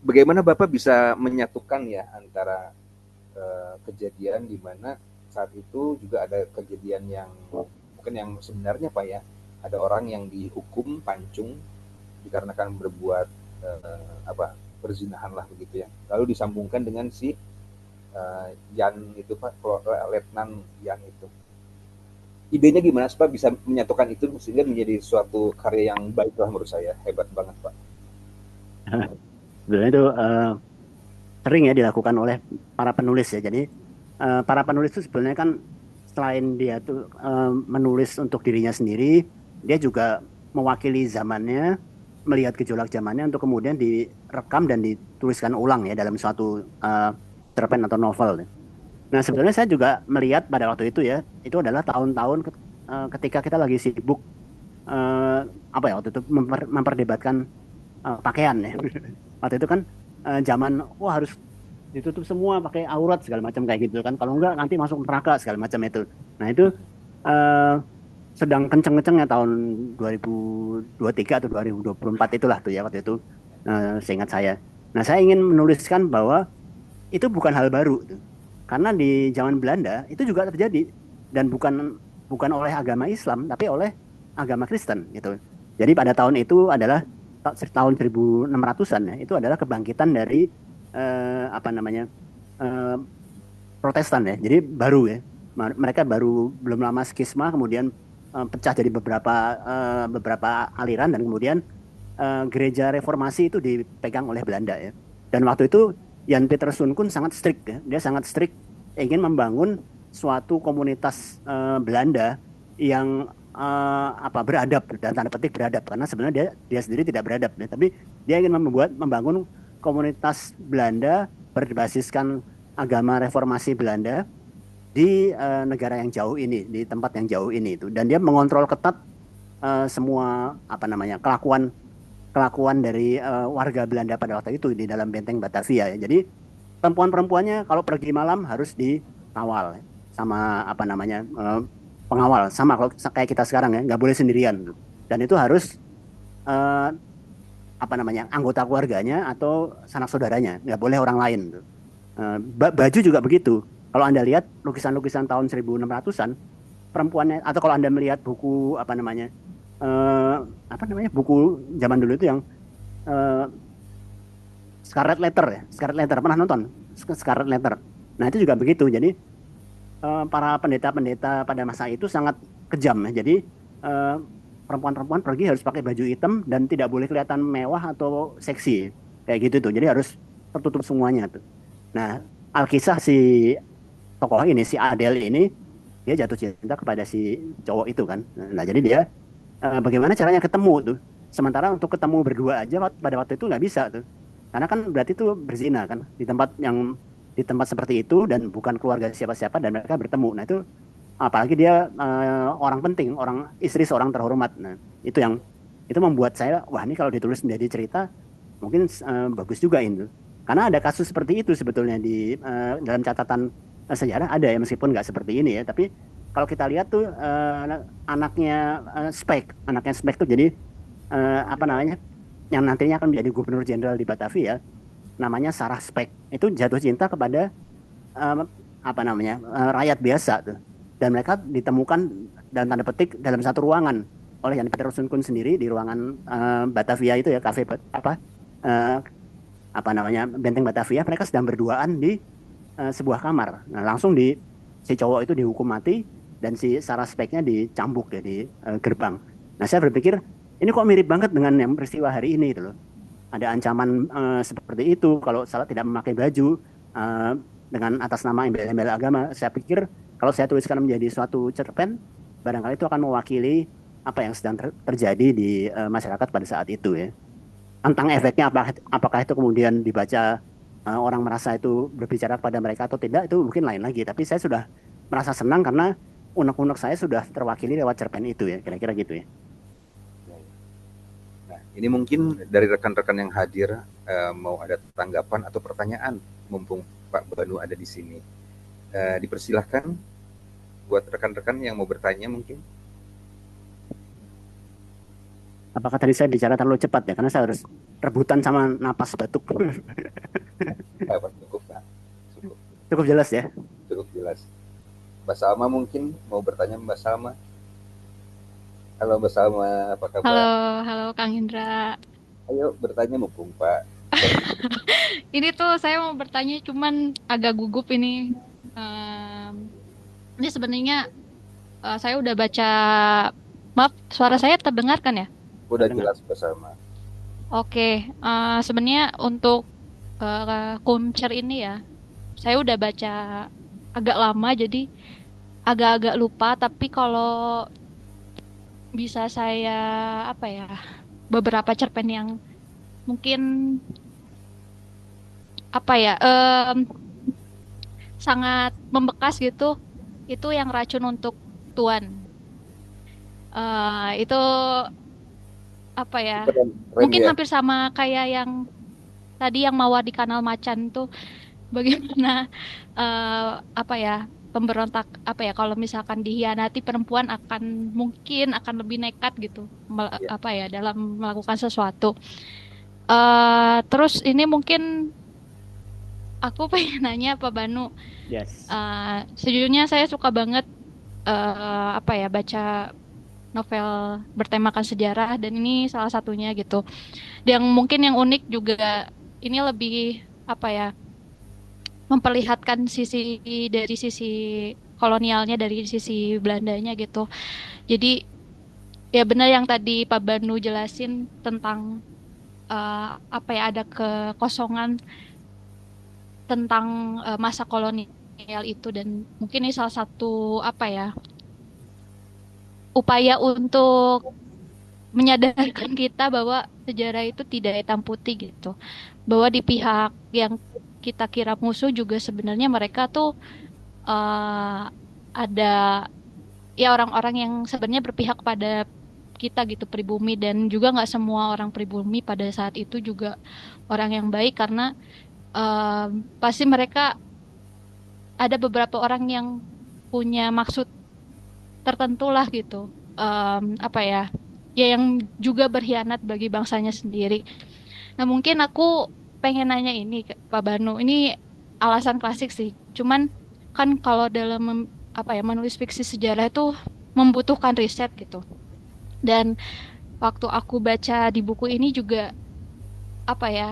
bagaimana Bapak bisa menyatukan ya antara kejadian di mana saat itu juga ada kejadian yang bukan yang sebenarnya Pak ya, ada orang yang dihukum pancung dikarenakan berbuat perzinahan lah begitu ya, lalu disambungkan dengan si Yan itu Pak, Letnan Yan itu. Idenya gimana sih Pak bisa menyatukan itu sehingga menjadi suatu karya yang baik lah, menurut saya hebat banget Pak. Sebenarnya itu sering ya dilakukan oleh para penulis ya. Jadi para penulis itu sebenarnya kan selain dia tuh menulis untuk dirinya sendiri, dia juga mewakili zamannya, melihat gejolak zamannya untuk kemudian direkam dan dituliskan ulang ya dalam suatu cerpen atau novel. Nah sebenarnya saya juga melihat pada waktu itu ya, itu adalah tahun-tahun ketika kita lagi sibuk apa ya waktu itu memperdebatkan pakaian ya. Waktu itu kan zaman wah harus ditutup semua pakai aurat segala macam kayak gitu kan. Kalau enggak nanti masuk neraka segala macam itu. Nah itu uh, sedang kenceng-kencengnya tahun 2023 atau 2024 itulah tuh ya waktu itu seingat saya. Nah saya ingin menuliskan bahwa itu bukan hal baru tuh. Karena di zaman Belanda itu juga terjadi dan bukan bukan oleh agama Islam tapi oleh agama Kristen gitu. Jadi pada tahun itu adalah tahun 1600-an ya, itu adalah kebangkitan dari apa namanya eh, Protestan ya. Jadi baru ya. Mereka baru belum lama skisma kemudian pecah jadi beberapa aliran dan kemudian gereja reformasi itu dipegang oleh Belanda ya. Dan waktu itu Jan Pieter Soenkoen sangat strict ya. Dia sangat strict ingin membangun suatu komunitas Belanda yang beradab dan tanda petik beradab karena sebenarnya dia sendiri tidak beradab ya. Tapi dia ingin membangun komunitas Belanda berbasiskan agama reformasi Belanda di negara yang jauh ini, di tempat yang jauh ini itu. Dan dia mengontrol ketat semua apa namanya kelakuan dari warga Belanda pada waktu itu di dalam benteng Batavia ya. Jadi perempuan-perempuannya kalau pergi malam harus dikawal sama apa namanya pengawal, sama kalau kayak kita sekarang ya, nggak boleh sendirian. Dan itu harus uh, apa namanya anggota keluarganya atau sanak saudaranya, nggak boleh orang lain. Baju juga begitu. Kalau Anda lihat lukisan-lukisan tahun 1600-an, perempuannya atau kalau Anda melihat buku buku zaman dulu itu yang uh, Scarlet Letter ya, Scarlet Letter pernah nonton Scarlet Letter. Nah itu juga begitu. Jadi para pendeta-pendeta pada masa itu sangat kejam ya. Jadi perempuan-perempuan pergi harus pakai baju hitam dan tidak boleh kelihatan mewah atau seksi kayak gitu tuh. Jadi harus tertutup semuanya tuh. Nah, alkisah si tokoh ini si Adele ini dia jatuh cinta kepada si cowok itu kan. Nah, jadi dia bagaimana caranya ketemu tuh. Sementara untuk ketemu berdua aja pada waktu itu nggak bisa tuh. Karena kan berarti itu berzina kan di tempat seperti itu dan bukan keluarga siapa-siapa dan mereka bertemu. Nah itu apalagi dia orang penting, orang istri seorang terhormat. Nah itu membuat saya wah ini kalau ditulis menjadi cerita mungkin bagus juga ini. Karena ada kasus seperti itu sebetulnya di dalam catatan sejarah ada ya meskipun nggak seperti ini ya. Tapi kalau kita lihat tuh anaknya Spek tuh jadi apa namanya yang nantinya akan menjadi gubernur jenderal di Batavia namanya Sarah Speck itu jatuh cinta kepada rakyat biasa tuh dan mereka ditemukan dalam tanda petik dalam satu ruangan oleh Jan Pieter Soenkoen sendiri di ruangan Batavia itu ya kafe benteng Batavia mereka sedang berduaan di sebuah kamar. Nah langsung si cowok itu dihukum mati dan si Sarah Specknya dicambuk ya di gerbang. Nah saya berpikir ini kok mirip banget dengan yang peristiwa hari ini gitu loh. Ada ancaman seperti itu kalau salah tidak memakai baju dengan atas nama embel-embel agama. Saya pikir kalau saya tuliskan menjadi suatu cerpen, barangkali itu akan mewakili apa yang sedang terjadi di masyarakat pada saat itu ya. Tentang efeknya apakah itu kemudian dibaca orang merasa itu berbicara kepada mereka atau tidak itu mungkin lain lagi. Tapi saya sudah merasa senang karena unek-unek saya sudah terwakili lewat cerpen itu ya, kira-kira gitu ya. Ini mungkin dari rekan-rekan yang hadir mau ada tanggapan atau pertanyaan mumpung Pak Banu ada di sini. Dipersilahkan buat rekan-rekan yang mau bertanya mungkin. Apakah tadi saya bicara terlalu cepat ya? Karena saya harus rebutan sama napas batuk. Cukup, Pak. Cukup, Cukup jelas ya? cukup jelas. Mbak Salma mungkin mau bertanya, Mbak Salma. Halo Mbak Salma, apa Halo, kabar? halo Kang Indra. Ayo bertanya mumpung Pak. Ini tuh saya mau bertanya, cuman agak gugup ini. Em, ini sebenarnya saya udah baca. Maaf, suara saya terdengar kan ya? Udah Terdengar. jelas Mbak Salma. Oke, sebenarnya untuk Kumcer ini ya, saya udah baca agak lama, jadi agak-agak lupa. Tapi kalau bisa saya apa ya, beberapa cerpen yang mungkin apa ya, sangat membekas gitu, itu yang racun untuk Tuan. Itu apa ya? Keren, keren Mungkin ya. hampir sama kayak yang tadi yang Mawar di Kanal Macan tuh, bagaimana eh, apa ya? Pemberontak apa ya? Kalau misalkan dihianati, perempuan akan mungkin akan lebih nekat gitu, Ya. apa ya, dalam melakukan sesuatu. Terus ini mungkin aku pengen nanya Pak Banu. Yes. Sejujurnya saya suka banget apa ya, baca novel bertemakan sejarah, dan ini salah satunya gitu. Yang mungkin yang unik juga, ini lebih apa ya, memperlihatkan dari sisi kolonialnya, dari sisi Belandanya gitu. Jadi ya benar yang tadi Pak Banu jelasin tentang apa ya, ada kekosongan tentang masa kolonial itu, dan mungkin ini salah satu apa ya, upaya untuk menyadarkan kita bahwa sejarah itu tidak hitam putih gitu. Bahwa di pihak yang kita kira musuh juga sebenarnya mereka tuh eh, ada ya orang-orang yang sebenarnya berpihak pada kita gitu, pribumi. Dan juga nggak semua orang pribumi pada saat itu juga orang yang baik, karena eh, pasti mereka ada beberapa orang yang punya maksud tertentu lah gitu. Apa ya, ya yang juga berkhianat bagi bangsanya sendiri. Nah, mungkin aku pengen nanya ini ke Pak Banu. Ini alasan klasik sih. Cuman kan kalau dalam apa ya, menulis fiksi sejarah itu membutuhkan riset gitu. Dan waktu aku baca di buku ini juga apa ya,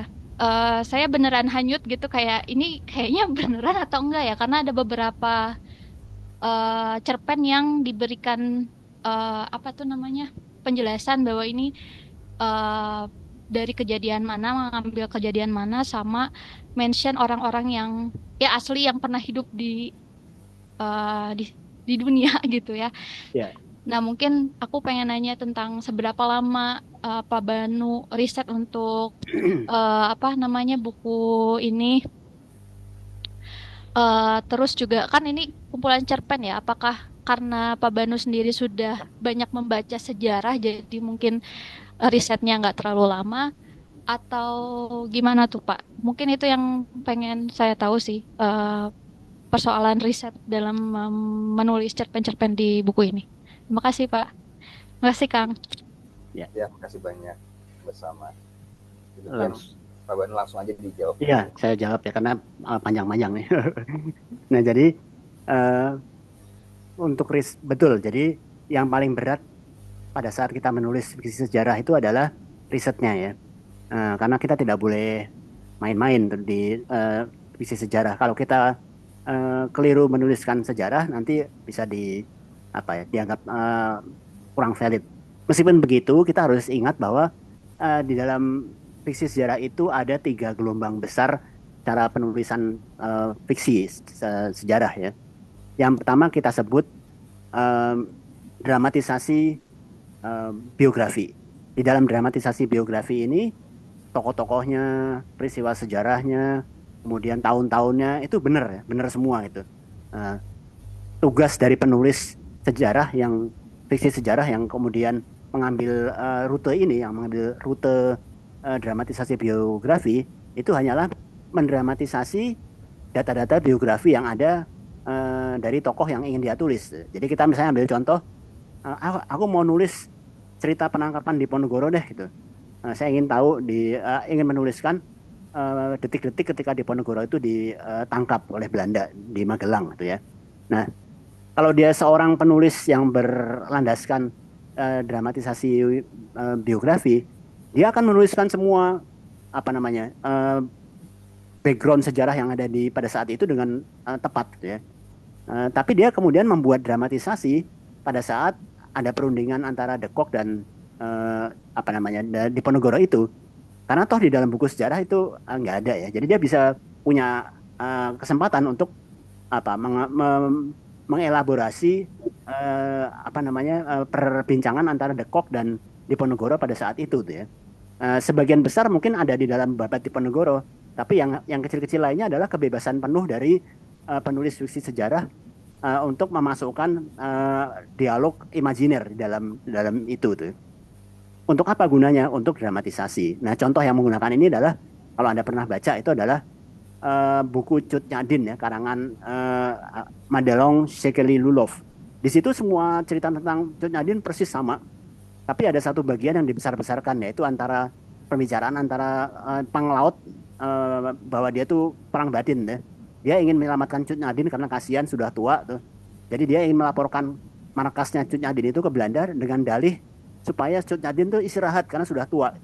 saya beneran hanyut gitu, kayak ini kayaknya beneran atau enggak ya, karena ada beberapa cerpen yang diberikan apa tuh namanya, penjelasan bahwa ini eh, dari kejadian mana, mengambil kejadian mana, sama mention orang-orang yang ya asli yang pernah hidup eh, di di dunia gitu ya. Ya. Nah, mungkin aku pengen nanya tentang seberapa lama Pak Banu riset untuk apa namanya, buku ini. Terus juga kan ini kumpulan cerpen ya, apakah karena Pak Banu sendiri sudah banyak membaca sejarah, jadi mungkin risetnya nggak terlalu lama, atau gimana tuh Pak? Mungkin itu yang pengen saya tahu sih, persoalan riset dalam menulis cerpen-cerpen di buku ini. Terima kasih Pak. Terima kasih Kang. Ya. Ya, makasih banyak bersama. Demikian Langsung. Pak Banu langsung aja dijawab. Iya, saya jawab ya karena panjang-panjang nih. Nah, jadi untuk betul. Jadi yang paling berat pada saat kita menulis fiksi sejarah itu adalah risetnya ya. Karena kita tidak boleh main-main di fiksi sejarah. Kalau kita keliru menuliskan sejarah, nanti bisa apa ya, dianggap kurang valid. Meskipun begitu, kita harus ingat bahwa di dalam fiksi sejarah itu ada 3 gelombang besar cara penulisan fiksi sejarah ya. Yang pertama kita sebut dramatisasi biografi. Di dalam dramatisasi biografi ini, tokoh-tokohnya, peristiwa sejarahnya, kemudian tahun-tahunnya itu benar ya, benar semua itu. Tugas dari penulis sejarah yang fiksi sejarah yang kemudian mengambil rute ini, yang mengambil rute dramatisasi biografi itu hanyalah mendramatisasi data-data biografi yang ada dari tokoh yang ingin dia tulis. Jadi kita misalnya ambil contoh, aku mau nulis cerita penangkapan di Ponorogo deh gitu. Saya ingin tahu ingin menuliskan detik-detik ketika di Ponorogo itu ditangkap oleh Belanda di Magelang gitu ya. Nah, kalau dia seorang penulis yang berlandaskan dramatisasi biografi, dia akan menuliskan semua apa namanya background sejarah yang ada pada saat itu dengan tepat gitu ya. Tapi dia kemudian membuat dramatisasi pada saat ada perundingan antara De Kock dan apa namanya di Ponorogo itu. Karena toh di dalam buku sejarah itu nggak ada ya. Jadi dia bisa punya kesempatan untuk apa mengelaborasi apa namanya perbincangan antara De Kock dan Diponegoro pada saat itu tuh ya. Sebagian besar mungkin ada di dalam Babat Diponegoro, tapi yang kecil-kecil lainnya adalah kebebasan penuh dari penulis fiksi sejarah untuk memasukkan dialog imajiner di dalam itu tuh. Untuk apa gunanya? Untuk dramatisasi. Nah, contoh yang menggunakan ini adalah kalau Anda pernah baca itu adalah buku Cut Nyak-Dien ya, karangan Madelong Shekeli Lulov. Di situ semua cerita tentang Cut Nyak-Dien persis sama, tapi ada satu bagian yang dibesar-besarkan, yaitu antara pembicaraan antara panglaut bahwa dia tuh perang batin ya. Dia ingin menyelamatkan Cut Nyak-Dien karena kasihan sudah tua tuh. Jadi dia ingin melaporkan markasnya Cut Nyak-Dien itu ke Belanda dengan dalih supaya Cut Nyak-Dien tuh istirahat karena sudah tua.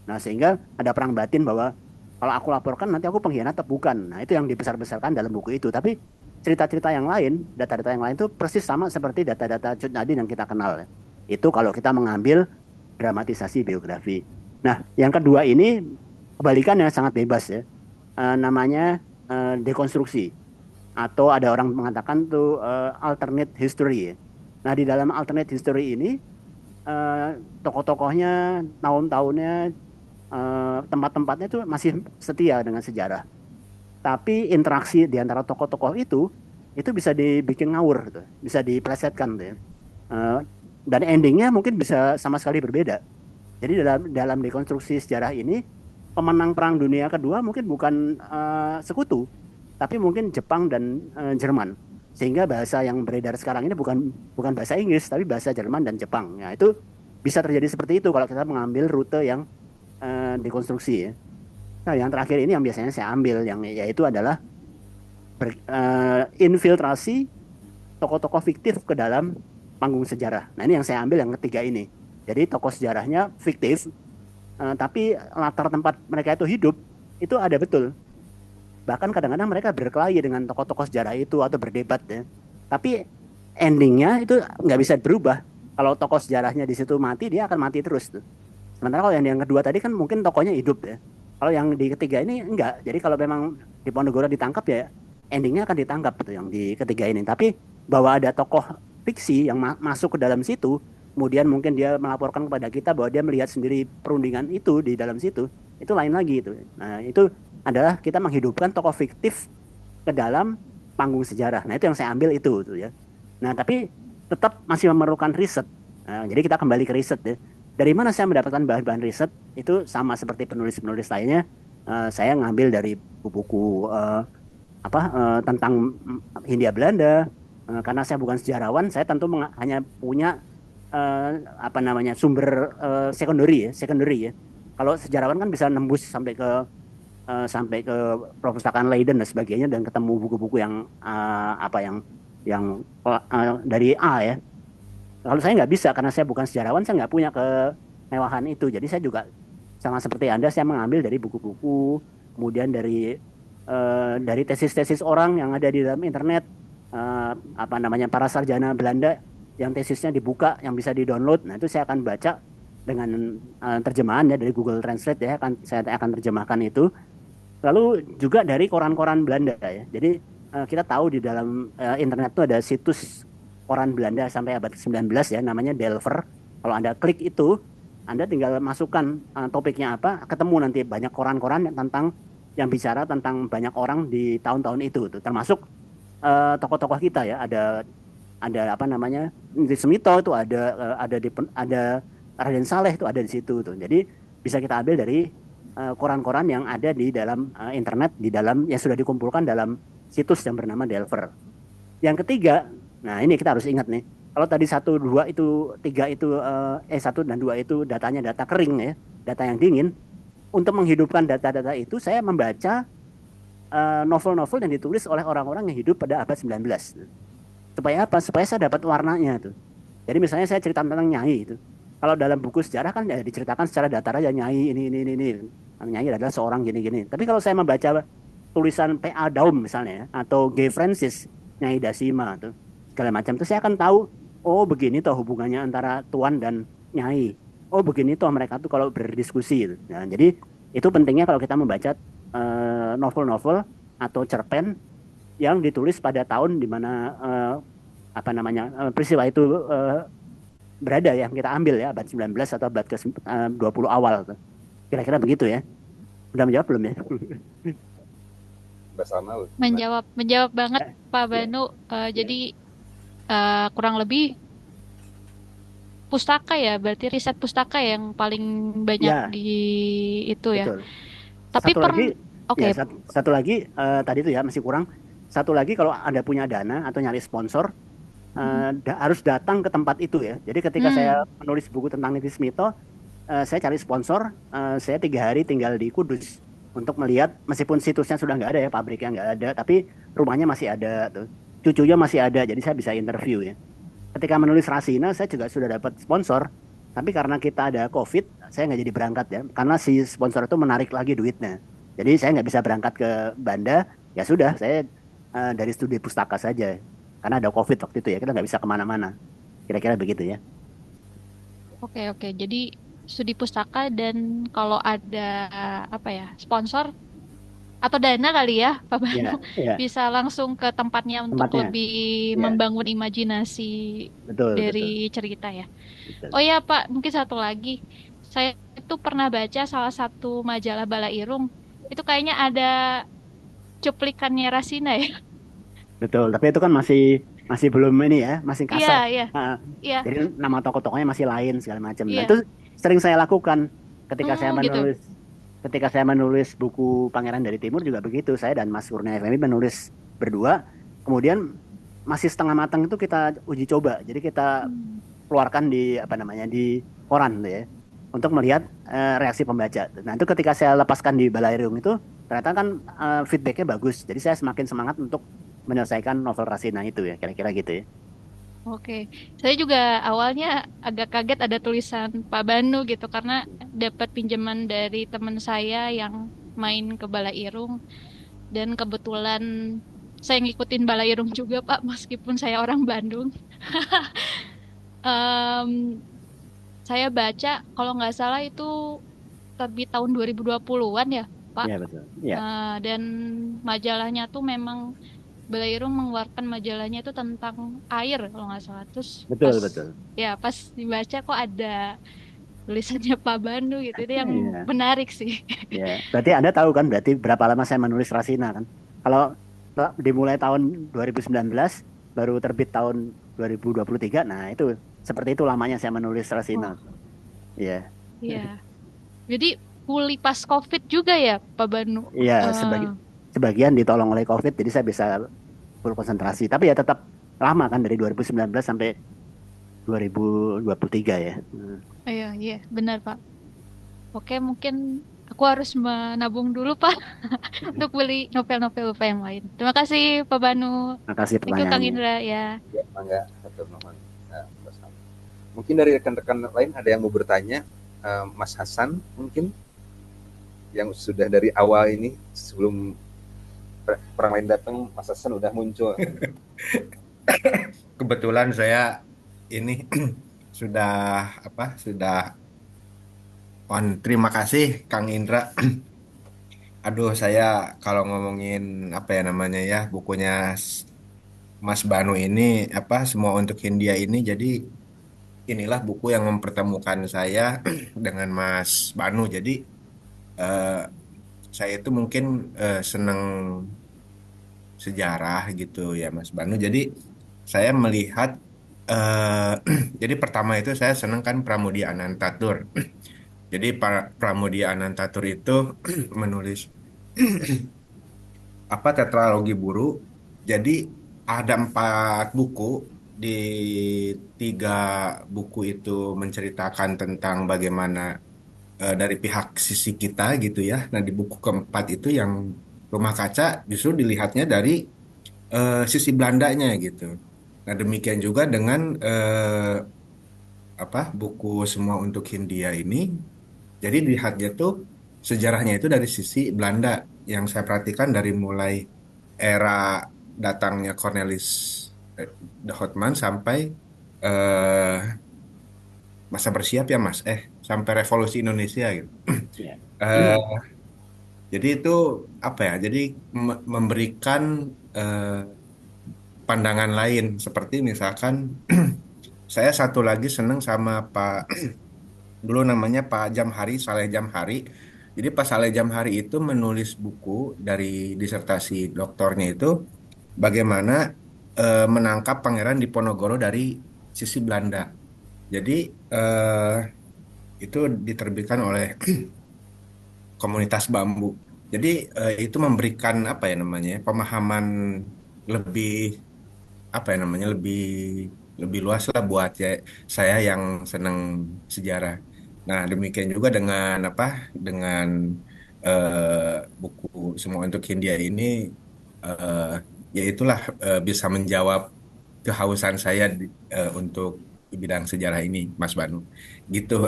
Nah, sehingga ada perang batin bahwa kalau aku laporkan nanti aku pengkhianat atau bukan. Nah, itu yang dibesar-besarkan dalam buku itu. Tapi cerita-cerita yang lain, data-data yang lain itu persis sama seperti data-data Cut Nyak-Dien yang kita kenal. Itu kalau kita mengambil dramatisasi biografi. Nah, yang kedua ini kebalikannya sangat bebas ya. Namanya dekonstruksi. Atau ada orang mengatakan tuh alternate history ya. Nah, di dalam alternate history ini tokoh-tokohnya, tahun-tahunnya, tempat-tempatnya itu masih setia dengan sejarah. Tapi interaksi di antara tokoh-tokoh itu bisa dibikin ngawur, gitu. Bisa diplesetkan. Gitu ya. Dan endingnya mungkin bisa sama sekali berbeda. Jadi dalam dekonstruksi sejarah ini, pemenang Perang Dunia Kedua mungkin bukan sekutu, tapi mungkin Jepang dan Jerman. Sehingga bahasa yang beredar sekarang ini bukan bahasa Inggris, tapi bahasa Jerman dan Jepang. Nah, itu bisa terjadi seperti itu kalau kita mengambil rute yang dekonstruksi ya. Nah, yang terakhir ini yang biasanya saya ambil, yaitu adalah infiltrasi tokoh-tokoh fiktif ke dalam panggung sejarah. Nah, ini yang saya ambil yang ketiga ini. Jadi tokoh sejarahnya fiktif, tapi latar tempat mereka itu hidup, itu ada betul. Bahkan kadang-kadang mereka berkelahi dengan tokoh-tokoh sejarah itu atau berdebat ya. Tapi endingnya itu nggak bisa berubah. Kalau tokoh sejarahnya di situ mati, dia akan mati terus tuh. Sementara kalau yang kedua tadi kan mungkin tokohnya hidup ya. Kalau yang di ketiga ini enggak. Jadi kalau memang Diponegoro ditangkap ya endingnya akan ditangkap tuh yang di ketiga ini. Tapi bahwa ada tokoh fiksi yang masuk ke dalam situ, kemudian mungkin dia melaporkan kepada kita bahwa dia melihat sendiri perundingan itu di dalam situ, itu lain lagi itu. Nah, itu adalah kita menghidupkan tokoh fiktif ke dalam panggung sejarah. Nah, itu yang saya ambil itu tuh ya. Nah, tapi tetap masih memerlukan riset. Nah, jadi kita kembali ke riset ya. Dari mana saya mendapatkan bahan-bahan riset? Itu sama seperti penulis-penulis lainnya. Saya ngambil dari buku-buku tentang Hindia Belanda. Karena saya bukan sejarawan, saya tentu hanya punya sumber secondary ya. Kalau sejarawan kan bisa nembus sampai ke perpustakaan Leiden dan sebagainya dan ketemu buku-buku yang dari A ya. Kalau saya nggak bisa karena saya bukan sejarawan, saya nggak punya kemewahan itu. Jadi saya juga sama seperti Anda, saya mengambil dari buku-buku, kemudian dari tesis-tesis orang yang ada di dalam internet, para sarjana Belanda yang tesisnya dibuka, yang bisa di-download. Nah, itu saya akan baca dengan terjemahan ya dari Google Translate ya, saya akan terjemahkan itu. Lalu juga dari koran-koran Belanda ya. Jadi kita tahu di dalam internet itu ada situs koran Belanda sampai abad ke-19 ya, namanya Delver. Kalau Anda klik itu, Anda tinggal masukkan topiknya apa, ketemu nanti banyak koran-koran yang bicara tentang banyak orang di tahun-tahun itu tuh. Termasuk tokoh-tokoh kita ya, ada Indri Semito itu ada Raden Saleh itu ada di situ tuh. Jadi bisa kita ambil dari koran-koran yang ada di dalam internet, di dalam yang sudah dikumpulkan dalam situs yang bernama Delver. Yang ketiga, nah ini kita harus ingat nih, kalau tadi satu dua itu tiga itu satu dan dua itu datanya data kering ya, data yang dingin. Untuk menghidupkan data-data itu, saya membaca novel-novel yang ditulis oleh orang-orang yang hidup pada abad 19. Supaya apa? Supaya saya dapat warnanya tuh. Jadi misalnya saya cerita tentang Nyai itu. Kalau dalam buku sejarah kan ya diceritakan secara datar aja Nyai ini. Nyai adalah seorang gini-gini. Tapi kalau saya membaca tulisan P.A. Daum misalnya atau G. Francis, Nyai Dasima tuh segala macam tuh saya akan tahu oh begini tuh hubungannya antara tuan dan Nyai. Oh begini tuh mereka tuh kalau berdiskusi. Nah, jadi itu pentingnya kalau kita membaca novel-novel atau cerpen yang ditulis pada tahun di mana apa namanya peristiwa itu berada ya kita ambil ya abad 19 atau abad ke 20 awal. Kira-kira begitu ya. Udah menjawab belum ya? Mbak Salma, Menjawab banget Pak Ya, Banu. Jadi kurang lebih pustaka ya, berarti riset pustaka yang paling banyak ya, di itu ya. betul. Tapi Satu lagi, oke. ya satu lagi tadi itu ya masih kurang. Satu lagi kalau Anda punya dana atau nyari sponsor, harus datang ke tempat itu ya. Jadi ketika saya Hmm, menulis buku tentang Niti Smito, saya cari sponsor, saya 3 hari tinggal di Kudus untuk melihat meskipun situsnya sudah nggak ada ya, pabriknya nggak ada, tapi rumahnya masih ada tuh. Cucunya masih ada, jadi saya bisa interview ya. Ketika menulis Rasina, saya juga sudah dapat sponsor, tapi karena kita ada COVID, saya nggak jadi berangkat ya, karena si sponsor itu menarik lagi duitnya. Jadi saya nggak bisa berangkat ke Banda, ya sudah, saya dari studi pustaka saja. Karena ada COVID waktu itu ya, kita nggak bisa kemana-mana. Kira-kira begitu ya. oke. Jadi studi pustaka dan kalau ada apa ya, sponsor atau dana kali ya, Pak Banu Ya, ya, bisa langsung ke tempatnya untuk tempatnya. lebih Ya, membangun imajinasi betul, dari betul, cerita ya. betul. Oh ya Pak, mungkin satu lagi. Saya itu pernah baca salah satu majalah Bala Irung. Itu kayaknya ada cuplikannya Rasina ya. Betul, tapi itu kan masih masih belum ini ya, masih Iya, kasar. iya, Nah, iya, jadi nama tokoh-tokohnya masih lain segala macam. Nah, itu iya. sering saya lakukan ketika saya Oh gitu. menulis buku Pangeran dari Timur juga begitu. Saya dan Mas Kurnia Effendi menulis berdua. Kemudian masih setengah matang itu kita uji coba. Jadi kita Hmm. keluarkan di apa namanya di koran tuh ya untuk melihat reaksi pembaca. Nah, itu ketika saya lepaskan di Balairung itu ternyata kan feedbacknya bagus. Jadi saya semakin semangat untuk menyelesaikan novel Rasina itu ya, kira-kira gitu ya. Oke, saya juga awalnya agak kaget ada tulisan Pak Banu gitu karena dapat pinjaman dari teman saya yang main ke Balairung dan kebetulan saya ngikutin Balairung juga Pak meskipun saya orang Bandung. Em, saya baca kalau nggak salah itu terbit tahun 2020-an ya Pak. Iya betul. Iya, Dan majalahnya tuh memang Belairung mengeluarkan majalahnya itu tentang air kalau nggak salah. Terus betul betul. pas dibaca kok ada tulisannya Pak Banu gitu. Itu yang Iya, menarik sih. iya. Berarti Anda tahu kan berarti berapa lama saya menulis Rasina kan? Kalau dimulai tahun 2019 baru terbit tahun 2023. Nah, itu seperti itu lamanya saya menulis Rasina. Wah, Iya. iya. Jadi pulih pas COVID juga ya Pak Banu. Iya, Eh, sebagian ditolong oleh COVID, jadi saya bisa full konsentrasi. Tapi ya tetap lama kan dari 2019 sampai 2023 ya. iya, iya, benar Pak. Oke, mungkin aku harus menabung dulu Pak untuk beli novel-novel Pak yang lain. Terima kasih Pak Banu. Makasih Thank you Kang pertanyaannya. Indra ya. ya mangga, hatur nuhun. Nah, Mbak Salma. Mungkin dari rekan-rekan lain ada yang mau bertanya, Mas Hasan mungkin yang sudah dari awal ini sebelum orang lain datang, Mas Hasan udah muncul. Kebetulan saya ini sudah sudah on. Terima kasih Kang Indra. Aduh, saya kalau ngomongin apa ya namanya ya, bukunya Mas Banu ini semua untuk Hindia ini, jadi inilah buku yang mempertemukan saya dengan Mas Banu. Jadi eh, saya itu mungkin seneng sejarah gitu ya Mas Banu. Jadi saya melihat jadi pertama itu saya seneng kan Pramudia Anantatur. Jadi Pramudia Anantatur itu menulis apa tetralogi Buru. Jadi ada 4 buku. Di 3 buku itu menceritakan tentang bagaimana dari pihak sisi kita gitu ya. Nah di buku keempat itu yang Rumah Kaca justru dilihatnya dari sisi Belandanya gitu. Nah demikian juga dengan apa buku Semua Untuk Hindia ini. Jadi dilihatnya tuh sejarahnya itu dari sisi Belanda yang saya perhatikan dari mulai era datangnya Cornelis eh, de Houtman sampai eh, masa bersiap ya Mas, sampai Revolusi Indonesia gitu. Ya. Eh, jadi itu apa ya? Jadi memberikan eh, pandangan lain seperti misalkan saya satu lagi seneng sama Pak dulu namanya Pak Jamhari, Saleh Jamhari. Jadi Pak Saleh Jamhari itu menulis buku dari disertasi doktornya itu bagaimana menangkap Pangeran Diponegoro dari sisi Belanda. Jadi eh, itu diterbitkan oleh komunitas bambu. Jadi itu memberikan apa ya namanya pemahaman lebih apa ya namanya lebih luas lah buat ya, saya yang senang sejarah. Nah, demikian juga dengan apa dengan buku Semua Untuk Hindia ini eh, ya itulah bisa menjawab kehausan saya untuk di bidang sejarah ini, Mas Banu. Gitu,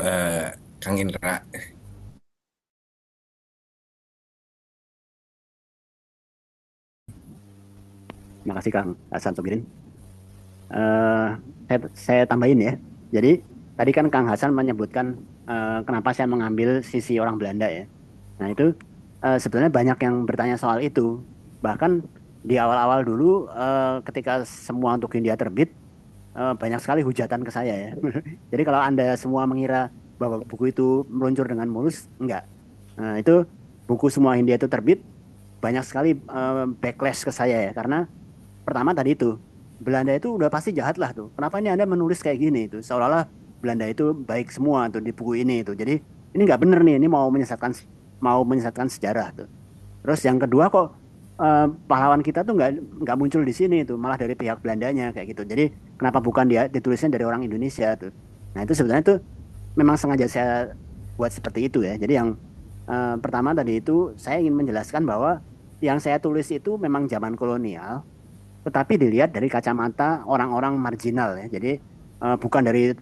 Kang Indra. Terima kasih Kang Hasan Sugirin. Eh, saya tambahin ya. Jadi tadi kan Kang Hasan menyebutkan kenapa saya mengambil sisi orang Belanda ya. Nah itu sebenarnya banyak yang bertanya soal itu. Bahkan di awal-awal dulu ketika Semua Untuk Hindia terbit, banyak sekali hujatan ke saya ya. Jadi kalau Anda semua mengira bahwa buku itu meluncur dengan mulus, enggak. Nah, itu buku Semua Hindia itu terbit, banyak sekali backlash ke saya ya. Karena pertama tadi itu, Belanda itu udah pasti jahat lah tuh. Kenapa ini Anda menulis kayak gini itu? Seolah-olah Belanda itu baik semua tuh di buku ini itu. Jadi ini nggak bener nih, ini mau menyesatkan sejarah tuh. Terus yang kedua kok pahlawan kita tuh nggak muncul di sini itu, malah dari pihak Belandanya kayak gitu. Jadi kenapa bukan dia ditulisnya dari orang Indonesia tuh? Nah itu sebenarnya tuh memang sengaja saya buat seperti itu ya. Jadi yang pertama tadi itu saya ingin menjelaskan bahwa yang saya tulis itu memang zaman kolonial, tetapi dilihat dari kacamata orang-orang marginal ya. Jadi bukan dari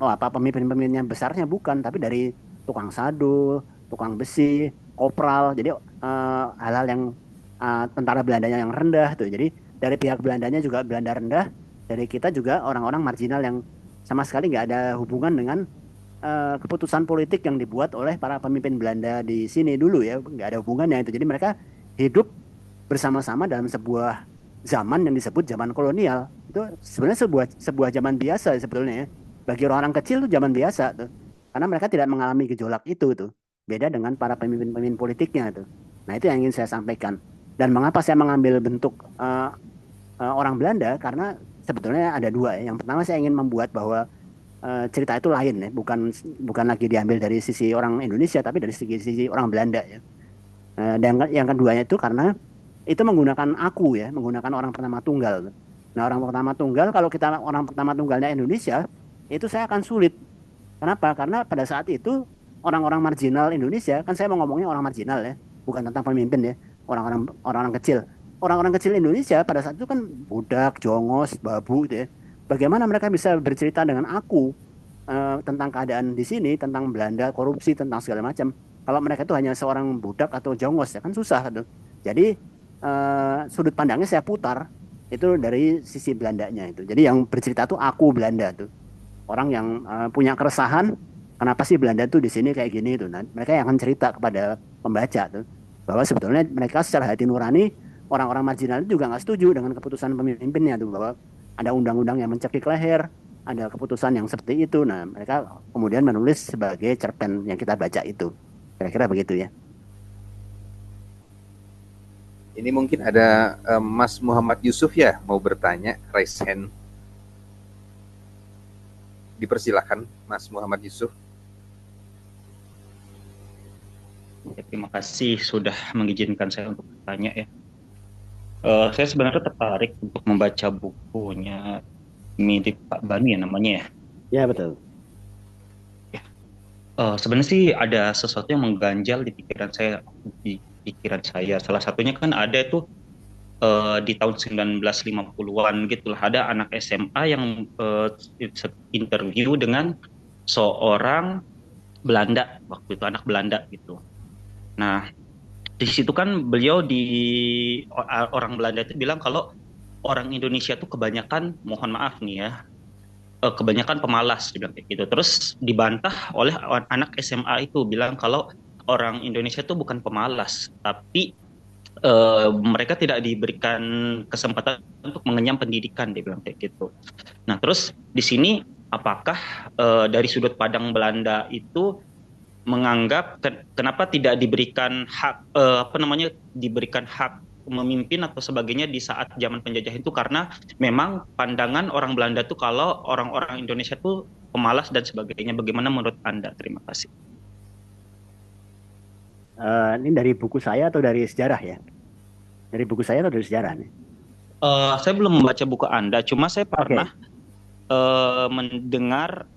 pemimpin-pemimpinnya besarnya bukan, tapi dari tukang sadul, tukang besi, kopral. Jadi hal-hal yang tentara Belandanya yang rendah tuh. Jadi dari pihak Belandanya juga Belanda rendah, dari kita juga orang-orang marginal yang sama sekali nggak ada hubungan dengan keputusan politik yang dibuat oleh para pemimpin Belanda di sini dulu ya, nggak ada hubungannya itu. Jadi mereka hidup bersama-sama dalam sebuah zaman yang disebut zaman kolonial. Itu sebenarnya sebuah sebuah zaman biasa sebetulnya ya. Bagi orang-orang kecil itu zaman biasa tuh. Karena mereka tidak mengalami gejolak itu tuh. Beda dengan para pemimpin-pemimpin politiknya tuh. Nah, itu yang ingin saya sampaikan. Dan mengapa saya mengambil bentuk orang Belanda? Karena sebetulnya ada dua ya. Yang pertama saya ingin membuat bahwa cerita itu lain ya, bukan bukan lagi diambil dari sisi orang Indonesia tapi dari sisi orang Belanda ya. Dan yang keduanya itu karena itu menggunakan aku ya, menggunakan orang pertama tunggal. Nah, orang pertama tunggal kalau kita orang pertama tunggalnya Indonesia, itu saya akan sulit. Kenapa? Karena pada saat itu orang-orang marginal Indonesia, kan saya mau ngomongnya orang marginal ya, bukan tentang pemimpin ya, orang-orang kecil. Orang-orang kecil Indonesia pada saat itu kan budak, jongos, babu gitu ya. Bagaimana mereka bisa bercerita dengan aku tentang keadaan di sini, tentang Belanda, korupsi, tentang segala macam. Kalau mereka itu hanya seorang budak atau jongos ya kan susah tuh. Jadi sudut pandangnya saya putar itu dari sisi Belandanya itu. Jadi yang bercerita tuh aku Belanda tuh. Orang yang punya keresahan kenapa sih Belanda tuh di sini kayak gini tuh. Nah, mereka yang akan cerita kepada pembaca tuh bahwa sebetulnya mereka secara hati nurani orang-orang marginal itu juga nggak setuju dengan keputusan pemimpinnya tuh bahwa ada undang-undang yang mencekik leher, ada keputusan yang seperti itu. Nah, mereka kemudian menulis sebagai cerpen yang kita baca itu. Kira-kira begitu ya. Ini mungkin ada Mas Muhammad Yusuf ya mau bertanya, raise hand. Dipersilakan Mas Muhammad Yusuf. Ya, terima kasih sudah mengizinkan saya untuk bertanya ya. Saya sebenarnya tertarik untuk membaca bukunya milik Pak Banu ya namanya ya. Ya, betul. Sebenarnya sih ada sesuatu yang mengganjal di pikiran saya. Salah satunya kan ada itu di tahun 1950-an gitulah ada anak SMA yang interview dengan seorang Belanda waktu itu anak Belanda gitu. Nah, di situ kan beliau orang Belanda itu bilang kalau orang Indonesia tuh kebanyakan, mohon maaf nih ya, kebanyakan pemalas dibilang kayak gitu. Terus dibantah oleh anak SMA itu bilang kalau orang Indonesia tuh bukan pemalas, tapi mereka tidak diberikan kesempatan untuk mengenyam pendidikan, dia bilang kayak gitu. Nah, terus di sini apakah dari sudut pandang Belanda itu menganggap kenapa tidak diberikan hak apa namanya diberikan hak memimpin atau sebagainya di saat zaman penjajah itu karena memang pandangan orang Belanda tuh kalau orang-orang Indonesia tuh pemalas dan sebagainya. Bagaimana menurut Anda? Terima kasih. Ini dari buku saya atau dari sejarah ya? Dari buku saya atau dari sejarah nih? Saya belum membaca buku Anda, cuma saya Oke. pernah mendengar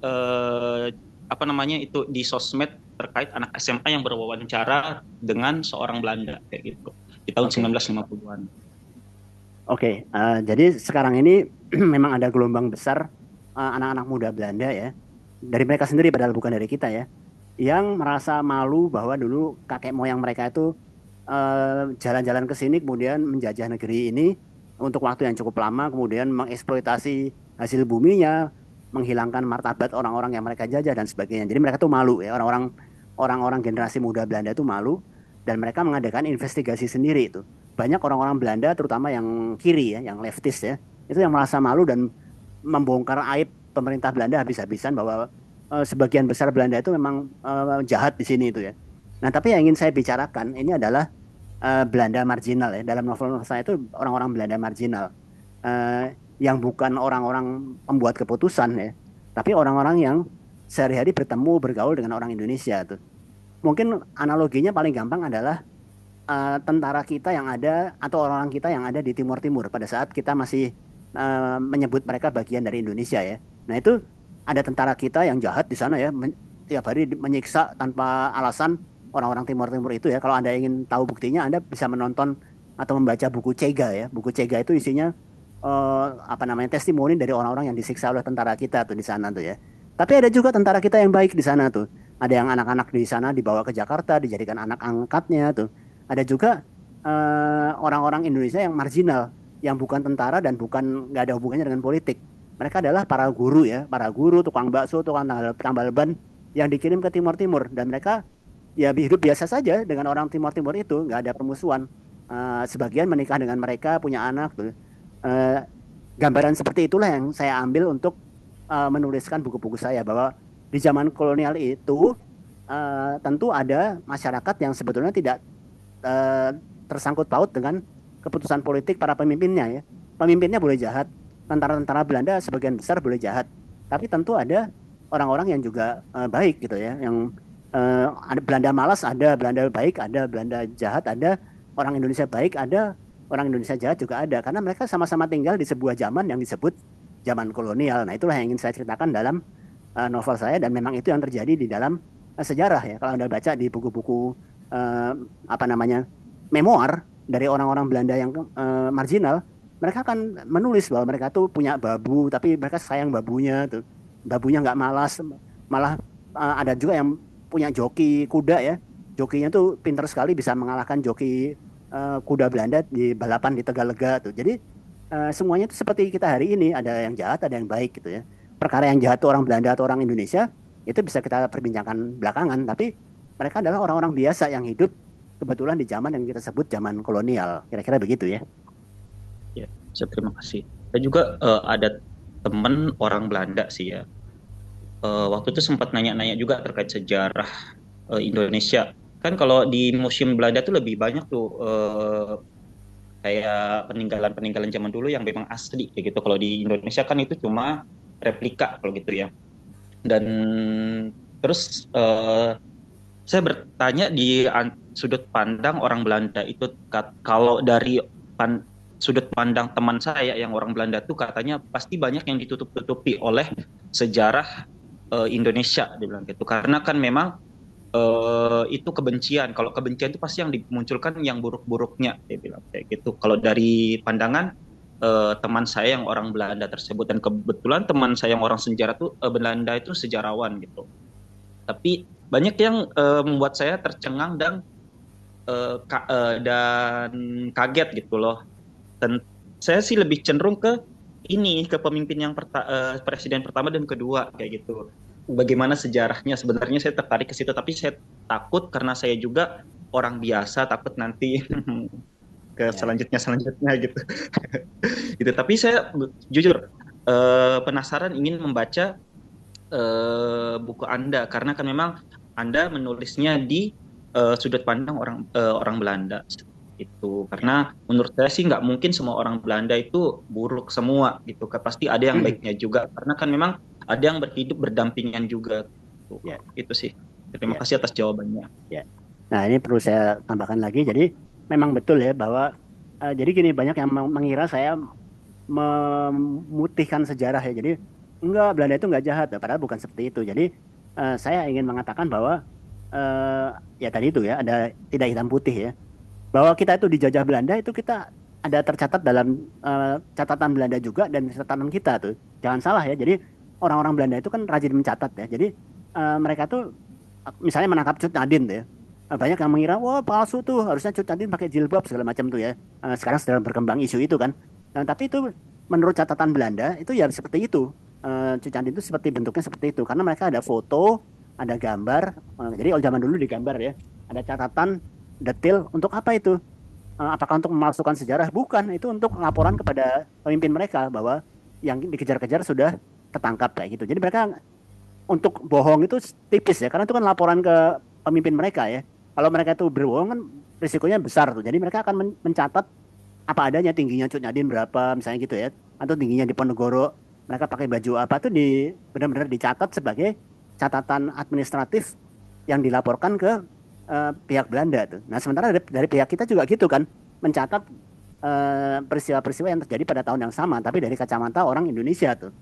apa namanya itu di sosmed terkait anak SMA yang berwawancara dengan seorang Belanda kayak gitu di tahun Oke. 1950-an. Oke, jadi sekarang ini memang ada gelombang besar anak-anak muda Belanda ya, dari mereka sendiri padahal bukan dari kita ya, yang merasa malu bahwa dulu kakek moyang mereka itu jalan-jalan ke sini kemudian menjajah negeri ini untuk waktu yang cukup lama, kemudian mengeksploitasi hasil buminya, menghilangkan martabat orang-orang yang mereka jajah dan sebagainya. Jadi mereka tuh malu ya, orang-orang generasi muda Belanda itu malu dan mereka mengadakan investigasi sendiri itu banyak orang-orang Belanda terutama yang kiri ya, yang leftist ya, itu yang merasa malu dan membongkar aib pemerintah Belanda habis-habisan bahwa sebagian besar Belanda itu memang jahat di sini itu ya. Nah, tapi yang ingin saya bicarakan ini adalah Belanda marginal ya. Dalam novel saya itu orang-orang Belanda marginal yang bukan orang-orang pembuat keputusan ya, tapi orang-orang yang sehari-hari bertemu bergaul dengan orang Indonesia tuh. Mungkin analoginya paling gampang adalah tentara kita yang ada atau orang-orang kita yang ada di Timur Timur pada saat kita masih menyebut mereka bagian dari Indonesia ya. Nah itu ada tentara kita yang jahat di sana ya, tiap hari menyiksa tanpa alasan orang-orang Timur Timur itu ya. Kalau Anda ingin tahu buktinya, Anda bisa menonton atau membaca buku Cega ya. Buku Cega itu isinya apa namanya testimoni dari orang-orang yang disiksa oleh tentara kita tuh di sana tuh ya. Tapi ada juga tentara kita yang baik di sana tuh. Ada yang anak-anak di sana dibawa ke Jakarta, dijadikan anak angkatnya tuh. Ada juga orang-orang Indonesia yang marginal, yang bukan tentara dan bukan nggak ada hubungannya dengan politik. Mereka adalah para guru ya, para guru, tukang bakso, tukang tambal ban yang dikirim ke Timur Timur dan mereka ya hidup biasa saja dengan orang Timur Timur itu, nggak ada permusuhan. Sebagian menikah dengan mereka, punya anak. Tuh. Eh, Gambaran seperti itulah yang saya ambil untuk menuliskan buku-buku saya bahwa di zaman kolonial itu tentu ada masyarakat yang sebetulnya tidak eh, tersangkut paut dengan keputusan politik para pemimpinnya ya. Pemimpinnya boleh jahat, tentara-tentara Belanda sebagian besar boleh jahat, tapi tentu ada orang-orang yang juga baik gitu ya, yang ada Belanda malas, ada Belanda baik, ada Belanda jahat, ada orang Indonesia baik, ada orang Indonesia jahat juga ada, karena mereka sama-sama tinggal di sebuah zaman yang disebut zaman kolonial. Nah itulah yang ingin saya ceritakan dalam novel saya dan memang itu yang terjadi di dalam sejarah ya. Kalau Anda baca di buku-buku apa namanya memoir dari orang-orang Belanda yang marginal, mereka akan menulis bahwa mereka tuh punya babu, tapi mereka sayang babunya tuh. Babunya nggak malas, malah ada juga yang punya joki kuda ya. Jokinya tuh pintar sekali bisa mengalahkan joki kuda Belanda di balapan di Tegalega tuh. Jadi semuanya itu seperti kita hari ini, ada yang jahat, ada yang baik gitu ya. Perkara yang jahat itu orang Belanda atau orang Indonesia itu bisa kita perbincangkan belakangan, tapi mereka adalah orang-orang biasa yang hidup kebetulan di zaman yang kita sebut zaman kolonial. Kira-kira begitu ya. Ya, saya terima kasih. Saya juga ada teman orang Belanda sih ya. Waktu itu sempat nanya-nanya juga terkait sejarah Indonesia. Kan kalau di Museum Belanda tuh lebih banyak tuh kayak peninggalan-peninggalan zaman dulu yang memang asli kayak gitu. Kalau di Indonesia kan itu cuma replika kalau gitu ya. Dan terus saya bertanya di sudut pandang orang Belanda itu, kalau dari sudut pandang teman saya yang orang Belanda tuh katanya pasti banyak yang ditutup-tutupi oleh sejarah Indonesia, dia bilang gitu. Karena kan memang itu kebencian. Kalau kebencian itu pasti yang dimunculkan yang buruk-buruknya, dia bilang kayak gitu. Kalau dari pandangan teman saya yang orang Belanda tersebut, dan kebetulan teman saya yang orang sejarah tuh Belanda itu sejarawan gitu. Tapi banyak yang membuat saya tercengang dan kaget gitu loh. Dan saya sih lebih cenderung ke ke pemimpin yang presiden pertama dan kedua kayak gitu. Bagaimana sejarahnya, sebenarnya saya tertarik ke situ, tapi saya takut karena saya juga orang biasa, takut nanti ke selanjutnya gitu. Gitu. Tapi saya jujur penasaran ingin membaca buku Anda, karena kan memang Anda menulisnya di sudut pandang orang Belanda itu. Karena menurut saya sih nggak mungkin semua orang Belanda itu buruk semua gitu, pasti ada yang baiknya juga, karena kan memang ada yang berhidup berdampingan juga gitu. Itu sih. Terima kasih atas jawabannya. Nah, ini perlu saya tambahkan lagi. Jadi memang betul ya bahwa jadi gini, banyak yang mengira saya memutihkan sejarah ya. Jadi enggak, Belanda itu enggak jahat, padahal bukan seperti itu. Jadi saya ingin mengatakan bahwa ya tadi itu ya, ada tidak hitam putih ya. Bahwa kita itu dijajah Belanda itu kita ada tercatat dalam catatan Belanda juga dan catatan kita tuh. Jangan salah ya. Jadi orang-orang Belanda itu kan rajin mencatat ya. Jadi mereka tuh misalnya menangkap Cut Nyaddin tuh ya. Banyak yang mengira, wah palsu tuh, harusnya Cut Nyaddin pakai jilbab segala macam tuh ya. Sekarang sedang berkembang isu itu kan. Tapi itu menurut catatan Belanda itu ya seperti itu. Cut Nyaddin itu seperti bentuknya seperti itu karena mereka ada foto, ada gambar. Jadi zaman dulu digambar ya. Ada catatan detail untuk apa itu? Apakah untuk memalsukan sejarah? Bukan, itu untuk laporan kepada pemimpin mereka bahwa yang dikejar-kejar sudah tertangkap kayak gitu. Jadi mereka untuk bohong itu tipis ya, karena itu kan laporan ke pemimpin mereka ya. Kalau mereka itu berbohong kan risikonya besar tuh. Jadi mereka akan mencatat apa adanya, tingginya Cut Nyaddin berapa misalnya gitu ya, atau tingginya Diponegoro mereka pakai baju apa tuh benar-benar dicatat sebagai catatan administratif yang dilaporkan ke pihak Belanda tuh. Nah sementara dari pihak kita juga gitu kan, mencatat peristiwa-peristiwa yang terjadi pada tahun yang sama, tapi dari kacamata orang Indonesia tuh.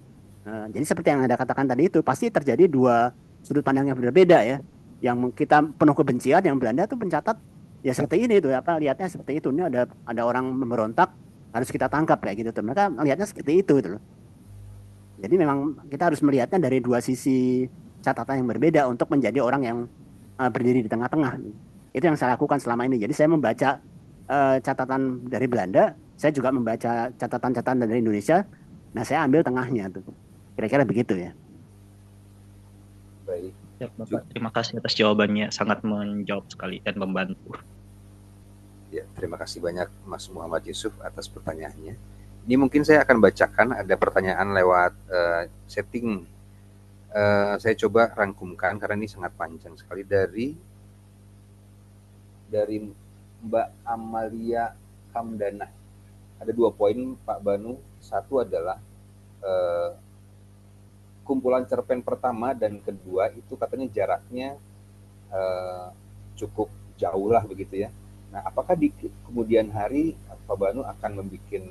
Jadi seperti yang Anda katakan tadi itu pasti terjadi dua sudut pandang yang berbeda ya. Yang kita penuh kebencian, yang Belanda tuh mencatat ya seperti ini tuh, apa lihatnya seperti itu. Ini ada orang memberontak, harus kita tangkap kayak gitu tuh. Mereka melihatnya seperti itu tuh. Jadi memang kita harus melihatnya dari dua sisi catatan yang berbeda untuk menjadi orang yang berdiri di tengah-tengah. Itu yang saya lakukan selama ini. Jadi saya membaca catatan dari Belanda, saya juga membaca catatan-catatan dari Indonesia. Nah, saya ambil tengahnya tuh. Kira-kira begitu ya. Baik. Ya, Bapak, terima kasih atas jawabannya, sangat menjawab sekali dan membantu. Ya, terima kasih banyak Mas Muhammad Yusuf atas pertanyaannya. Ini mungkin saya akan bacakan, ada pertanyaan lewat setting. Saya coba rangkumkan karena ini sangat panjang sekali, dari Mbak Amalia Hamdana. Ada 2 poin Pak Banu. Satu adalah kumpulan cerpen pertama dan kedua itu katanya jaraknya cukup jauh lah begitu ya. Nah, apakah di kemudian hari Pak Banu akan membuat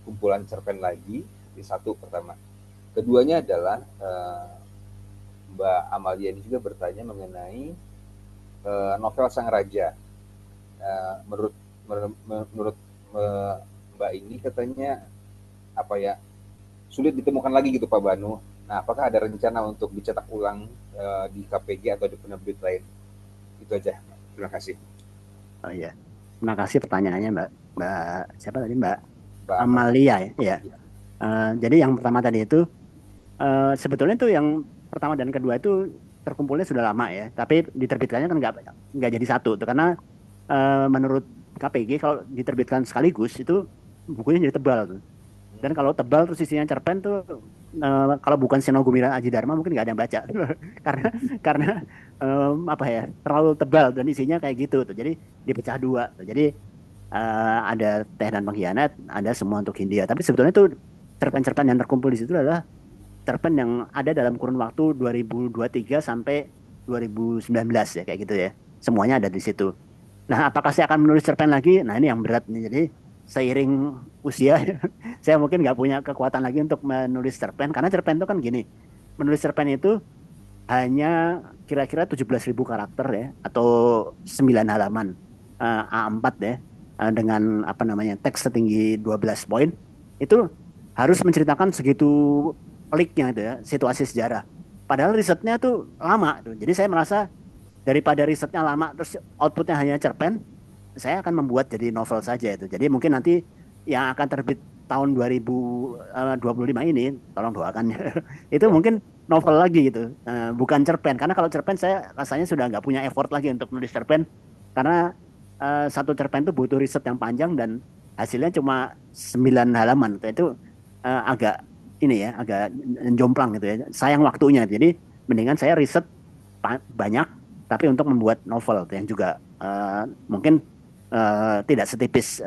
kumpulan cerpen lagi? Di satu pertama. Keduanya adalah Mbak Amalia ini juga bertanya mengenai novel Sang Raja. Menurut Mbak ini katanya apa ya, sulit ditemukan lagi gitu Pak Banu. Nah, apakah ada rencana untuk dicetak ulang di KPG atau di penerbit lain? Itu aja. Terima kasih. Oh iya, terima kasih pertanyaannya Mbak siapa tadi, Mbak Amalia ya. Jadi yang pertama tadi itu sebetulnya itu yang pertama dan kedua itu terkumpulnya sudah lama ya, tapi diterbitkannya kan nggak jadi satu tuh, karena menurut KPG kalau diterbitkan sekaligus itu bukunya jadi tebal tuh. Dan kalau tebal terus isinya cerpen tuh kalau bukan Seno Gumilar Aji Dharma mungkin nggak ada yang baca karena apa ya, terlalu tebal dan isinya kayak gitu tuh. Jadi dipecah dua tuh. Jadi ada Teh dan Pengkhianat, ada Semua Untuk Hindia. Tapi sebetulnya itu cerpen-cerpen yang terkumpul di situ adalah cerpen yang ada dalam kurun waktu 2023 sampai 2019 ya kayak gitu ya. Semuanya ada di situ. Nah, apakah saya akan menulis cerpen lagi? Nah, ini yang berat nih. Jadi seiring usia, saya mungkin nggak punya kekuatan lagi untuk menulis cerpen. Karena cerpen itu kan gini, menulis cerpen itu hanya kira-kira 17.000 karakter ya, atau 9 halaman A4 ya, dengan apa namanya teks setinggi 12 poin. Itu harus menceritakan segitu peliknya itu ya, situasi sejarah. Padahal risetnya tuh lama tuh. Jadi saya merasa daripada risetnya lama terus outputnya hanya cerpen, saya akan membuat jadi novel saja itu. Jadi mungkin nanti yang akan terbit tahun 2025 ini, tolong doakan ya. Itu mungkin novel lagi gitu, bukan cerpen. Karena kalau cerpen saya rasanya sudah nggak punya effort lagi untuk nulis cerpen, karena satu cerpen itu butuh riset yang panjang dan hasilnya cuma 9 halaman. Itu agak ini ya, agak jomplang gitu ya. Sayang waktunya. Jadi mendingan saya riset banyak, tapi untuk membuat novel yang juga mungkin tidak setipis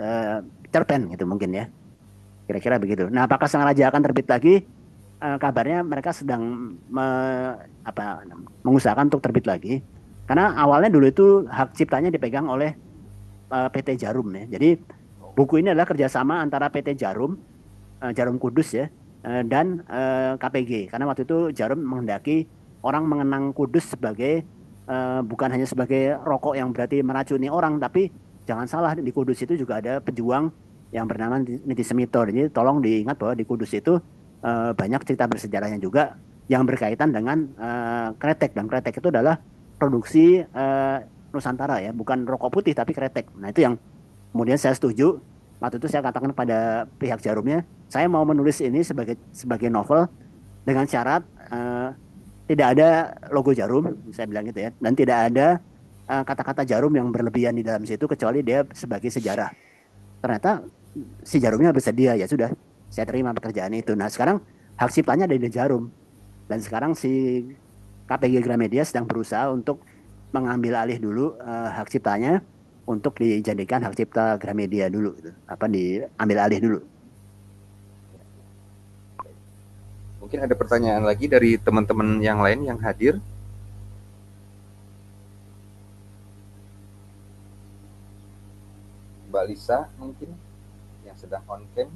cerpen gitu mungkin ya. Kira-kira begitu. Nah, apakah Sang Raja akan terbit lagi? Kabarnya mereka sedang mengusahakan untuk terbit lagi. Karena awalnya dulu itu hak ciptanya dipegang oleh PT Djarum ya. Jadi buku ini adalah kerjasama antara PT Djarum, Djarum Kudus ya, dan KPG. Karena waktu itu Djarum menghendaki orang mengenang Kudus sebagai bukan hanya sebagai rokok yang berarti meracuni orang, tapi jangan salah, di Kudus itu juga ada pejuang yang bernama Niti Semito. Jadi tolong diingat bahwa di Kudus itu banyak cerita bersejarahnya juga yang berkaitan dengan kretek, dan kretek itu adalah produksi Nusantara ya, bukan rokok putih tapi kretek. Nah, itu yang kemudian saya setuju. Waktu itu saya katakan pada pihak Djarumnya, saya mau menulis ini sebagai novel dengan syarat tidak ada logo Djarum, saya bilang gitu ya, dan tidak ada kata-kata Djarum yang berlebihan di dalam situ kecuali dia sebagai sejarah. Ternyata si Djarumnya bersedia, ya sudah, saya terima pekerjaan itu. Nah, sekarang hak ciptanya ada di Djarum, dan sekarang si KPG Gramedia sedang berusaha untuk mengambil alih dulu hak ciptanya untuk dijadikan hak cipta Gramedia dulu, gitu. Diambil alih dulu. Mungkin ada pertanyaan lagi dari teman-teman yang lain yang hadir. Mbak Lisa mungkin yang sedang on cam.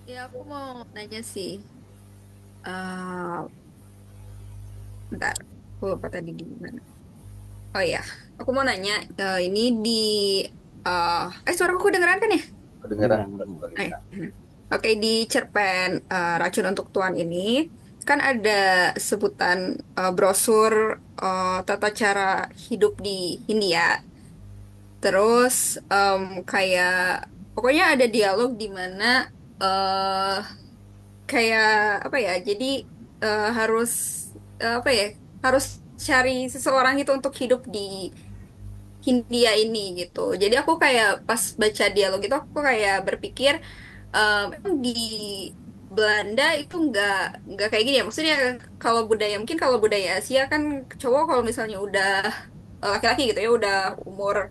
Ya, aku mau nanya sih. Bentar, aku lupa tadi di mana. Oh iya, aku mau nanya. Ini di suara aku kedengeran kan ya? Kedengaran Mbak Lisa. Oke, di cerpen Racun untuk Tuan ini kan ada sebutan brosur tata cara hidup di Hindia. Terus kayak pokoknya ada dialog di mana kayak apa ya? Jadi harus apa ya? Harus cari seseorang itu untuk hidup di Hindia ini gitu. Jadi aku kayak pas baca dialog itu aku kayak berpikir memang di Belanda itu nggak kayak gini ya. Maksudnya kalau budaya Asia kan cowok kalau misalnya udah laki-laki gitu ya udah umur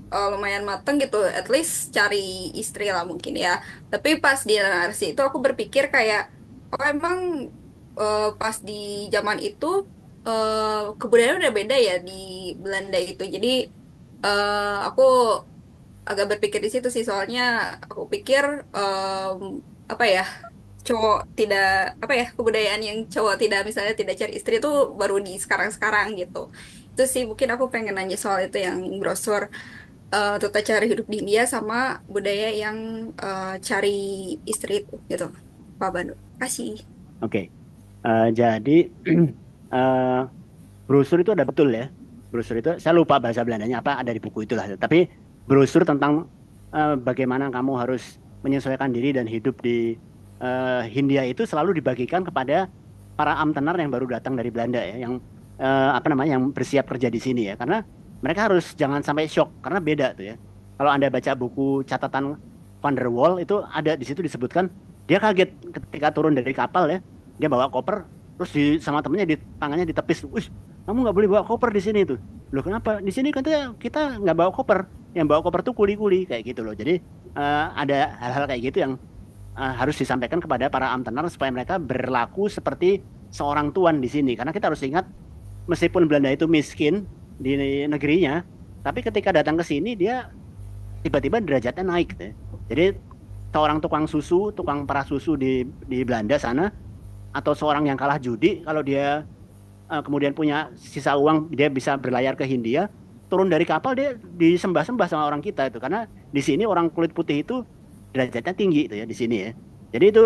lumayan mateng gitu, at least cari istri lah mungkin ya. Tapi pas di narasi itu aku berpikir kayak oh emang pas di zaman itu kebudayaan udah beda ya di Belanda itu. Jadi aku agak berpikir di situ sih soalnya aku pikir apa ya cowok tidak apa ya kebudayaan yang cowok tidak misalnya tidak cari istri itu baru di sekarang-sekarang gitu. Itu sih mungkin aku pengen nanya soal itu yang brosur tata cara hidup di India sama budaya yang cari istri itu gitu. Pak Bandu. Kasih. Oke. Jadi brosur itu ada betul ya. Brosur itu saya lupa bahasa Belandanya apa, ada di buku itulah. Tapi brosur tentang bagaimana kamu harus menyesuaikan diri dan hidup di Hindia itu selalu dibagikan kepada para ambtenar yang baru datang dari Belanda ya, yang yang bersiap kerja di sini ya. Karena mereka harus jangan sampai shock karena beda tuh ya. Kalau Anda baca buku catatan Van der Waal itu ada di situ disebutkan dia kaget ketika turun dari kapal ya. Dia bawa koper terus sama temennya tangannya ditepis. Wih, kamu nggak boleh bawa koper di sini tuh. Loh kenapa? Di sini katanya kita nggak bawa koper. Yang bawa koper tuh kuli-kuli kayak gitu loh. Jadi ada hal-hal kayak gitu yang harus disampaikan kepada para ambtenar supaya mereka berlaku seperti seorang tuan di sini. Karena kita harus ingat, meskipun Belanda itu miskin di negerinya, tapi ketika datang ke sini dia tiba-tiba derajatnya naik gitu ya. Jadi seorang tukang susu, tukang perah susu di Belanda sana, atau seorang yang kalah judi, kalau dia kemudian punya sisa uang, dia bisa berlayar ke Hindia, turun dari kapal dia disembah-sembah sama orang kita itu, karena di sini orang kulit putih itu derajatnya tinggi itu ya di sini ya. Jadi itu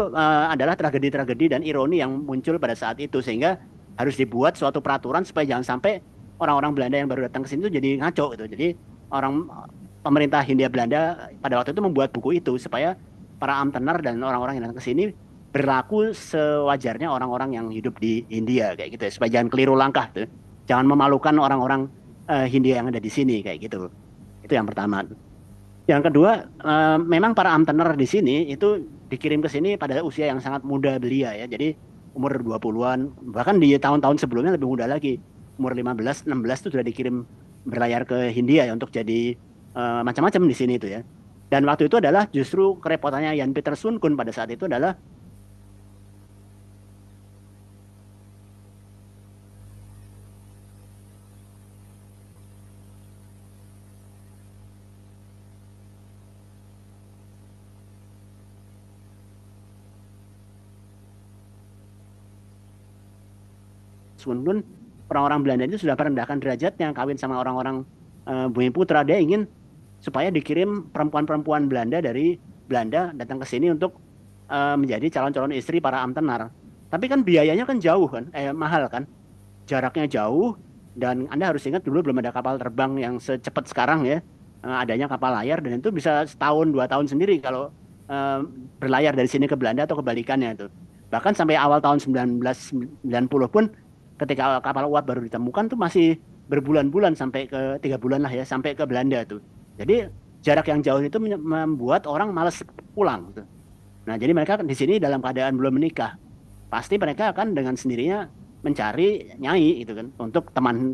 adalah tragedi-tragedi dan ironi yang muncul pada saat itu, sehingga harus dibuat suatu peraturan supaya jangan sampai orang-orang Belanda yang baru datang ke sini itu jadi ngaco gitu. Jadi orang pemerintah Hindia Belanda pada waktu itu membuat buku itu supaya para Amtenar dan orang-orang yang datang ke sini berlaku sewajarnya orang-orang yang hidup di Hindia kayak gitu ya, supaya jangan keliru langkah tuh. Jangan memalukan orang-orang Hindia yang ada di sini kayak gitu. Itu yang pertama. Yang kedua, memang para Amtenar di sini itu dikirim ke sini pada usia yang sangat muda belia ya. Jadi umur 20-an, bahkan di tahun-tahun sebelumnya lebih muda lagi. Umur 15, 16 itu sudah dikirim berlayar ke Hindia ya untuk jadi macam-macam di sini itu ya. Dan waktu itu adalah justru kerepotannya Jan Pieter Soenkun pada saat itu adalah Soenkun, orang-orang Belanda itu sudah merendahkan derajatnya, kawin sama orang-orang Bumi Putra. Dia ingin supaya dikirim perempuan-perempuan Belanda dari Belanda datang ke sini untuk menjadi calon-calon istri para Amtenar. Tapi kan biayanya kan jauh kan, mahal kan, jaraknya jauh, dan Anda harus ingat dulu belum ada kapal terbang yang secepat sekarang ya. Adanya kapal layar, dan itu bisa setahun 2 tahun sendiri kalau berlayar dari sini ke Belanda atau kebalikannya itu. Bahkan sampai awal tahun 1990 pun ketika kapal uap baru ditemukan tuh masih berbulan-bulan, sampai ke 3 bulan lah ya, sampai ke Belanda tuh. Jadi jarak yang jauh itu membuat orang malas pulang tuh. Nah, jadi mereka di sini dalam keadaan belum menikah, pasti mereka akan dengan sendirinya mencari nyai itu kan untuk teman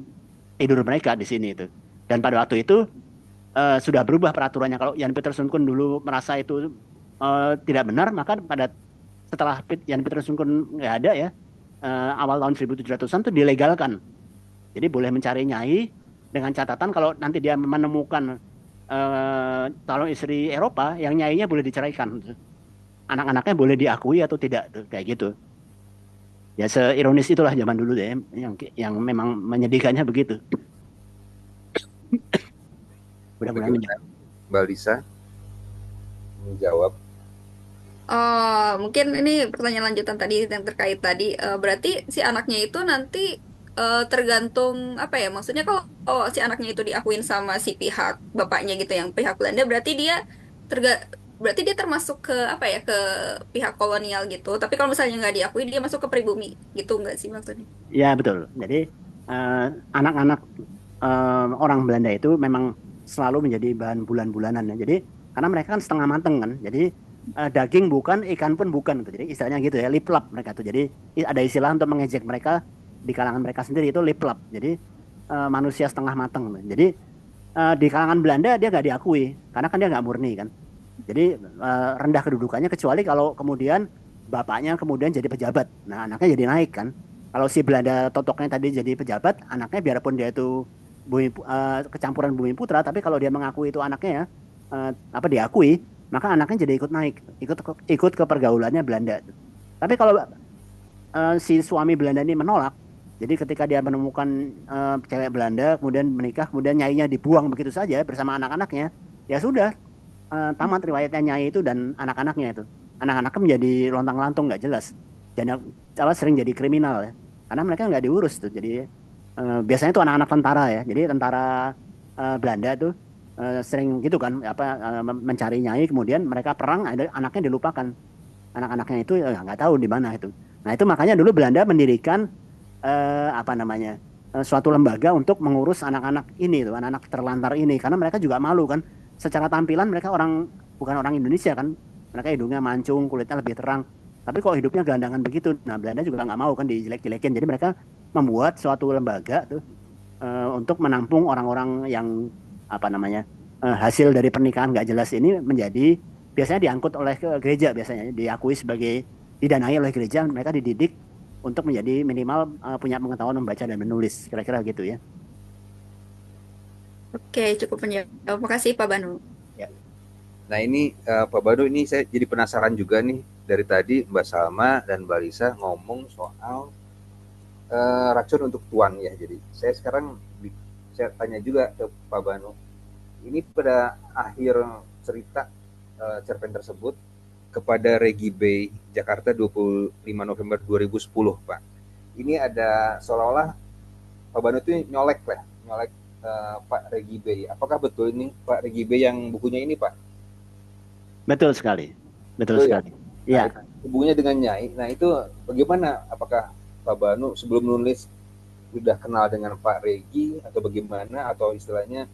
tidur mereka di sini itu. Dan pada waktu itu sudah berubah peraturannya. Kalau Jan Pieter Soenkun dulu merasa itu tidak benar, maka setelah Jan Pieter Soenkun nggak ada ya, awal tahun 1700-an itu dilegalkan. Jadi boleh mencari nyai dengan catatan kalau nanti dia menemukan calon istri Eropa, yang nyainya boleh diceraikan. Anak-anaknya boleh diakui atau tidak tuh, kayak gitu. Ya seironis itulah zaman dulu deh, yang memang menyedihkannya begitu. Mudah-mudahan menjawab. Mbak Lisa menjawab. Mungkin ini pertanyaan lanjutan tadi yang terkait tadi. Berarti si anaknya itu nanti tergantung apa ya? Maksudnya kalau si anaknya itu diakuin sama si pihak bapaknya gitu, yang pihak Belanda, berarti dia termasuk ke apa ya? Ke pihak kolonial gitu. Tapi kalau misalnya nggak diakui, dia masuk ke pribumi gitu nggak sih maksudnya? Ya betul. Jadi anak-anak orang Belanda itu memang selalu menjadi bahan bulan-bulanan ya. Jadi karena mereka kan setengah mateng kan. Jadi daging bukan, ikan pun bukan. Jadi istilahnya gitu ya, liplap mereka tuh. Jadi ada istilah untuk mengejek mereka di kalangan mereka sendiri, itu liplap. Jadi manusia setengah mateng. Jadi di kalangan Belanda dia nggak diakui karena kan dia nggak murni kan. Jadi rendah kedudukannya, kecuali kalau kemudian bapaknya kemudian jadi pejabat. Nah, anaknya jadi naik kan. Kalau si Belanda totoknya tadi jadi pejabat, anaknya biarpun dia itu kecampuran Bumi Putra, tapi kalau dia mengakui itu anaknya ya, diakui, maka anaknya jadi ikut naik, ikut ke pergaulannya Belanda. Tapi kalau si suami Belanda ini menolak, jadi ketika dia menemukan cewek Belanda, kemudian menikah, kemudian nyainya dibuang begitu saja bersama anak-anaknya, ya sudah, tamat riwayatnya nyai itu dan anak-anaknya itu. Anak-anaknya menjadi lontang-lantung, nggak jelas. Dan sering jadi kriminal ya, karena mereka nggak diurus tuh. Jadi biasanya itu anak-anak tentara ya. Jadi tentara Belanda tuh sering gitu kan, mencari nyai, kemudian mereka perang, ada anaknya dilupakan. Anak-anaknya itu nggak tahu di mana itu. Nah itu makanya dulu Belanda mendirikan suatu lembaga untuk mengurus anak-anak ini tuh, anak-anak terlantar ini, karena mereka juga malu kan. Secara tampilan mereka bukan orang Indonesia kan. Mereka hidungnya mancung, kulitnya lebih terang. Tapi kok hidupnya gelandangan begitu. Nah Belanda juga nggak mau kan dijelek-jelekin. Jadi mereka membuat suatu lembaga tuh untuk menampung orang-orang yang hasil dari pernikahan nggak jelas ini, biasanya diangkut oleh ke gereja, biasanya diakui sebagai, didanai oleh gereja, mereka dididik untuk menjadi minimal punya pengetahuan membaca dan menulis, kira-kira gitu ya. Oke, cukup menjawab. Makasih Pak Banu. Ya. Nah ini Pak Banu, ini saya jadi penasaran juga nih, dari tadi Mbak Salma dan Mbak Lisa ngomong soal racun untuk tuan ya. Jadi saya tanya juga ke Pak Banu, ini pada akhir cerita cerpen tersebut kepada Regi Bay Jakarta 25 November 2010 Pak. Ini ada seolah-olah Pak Banu itu nyolek Pak Regi Bay. Apakah betul ini Pak Regi Bay yang bukunya ini Pak? Betul sekali, betul Betul sekali. Ya? Iya. Nah, hubungannya dengan Nyai. Nah itu bagaimana? Apakah Pak Banu sebelum menulis sudah kenal dengan Pak Regi atau bagaimana, atau istilahnya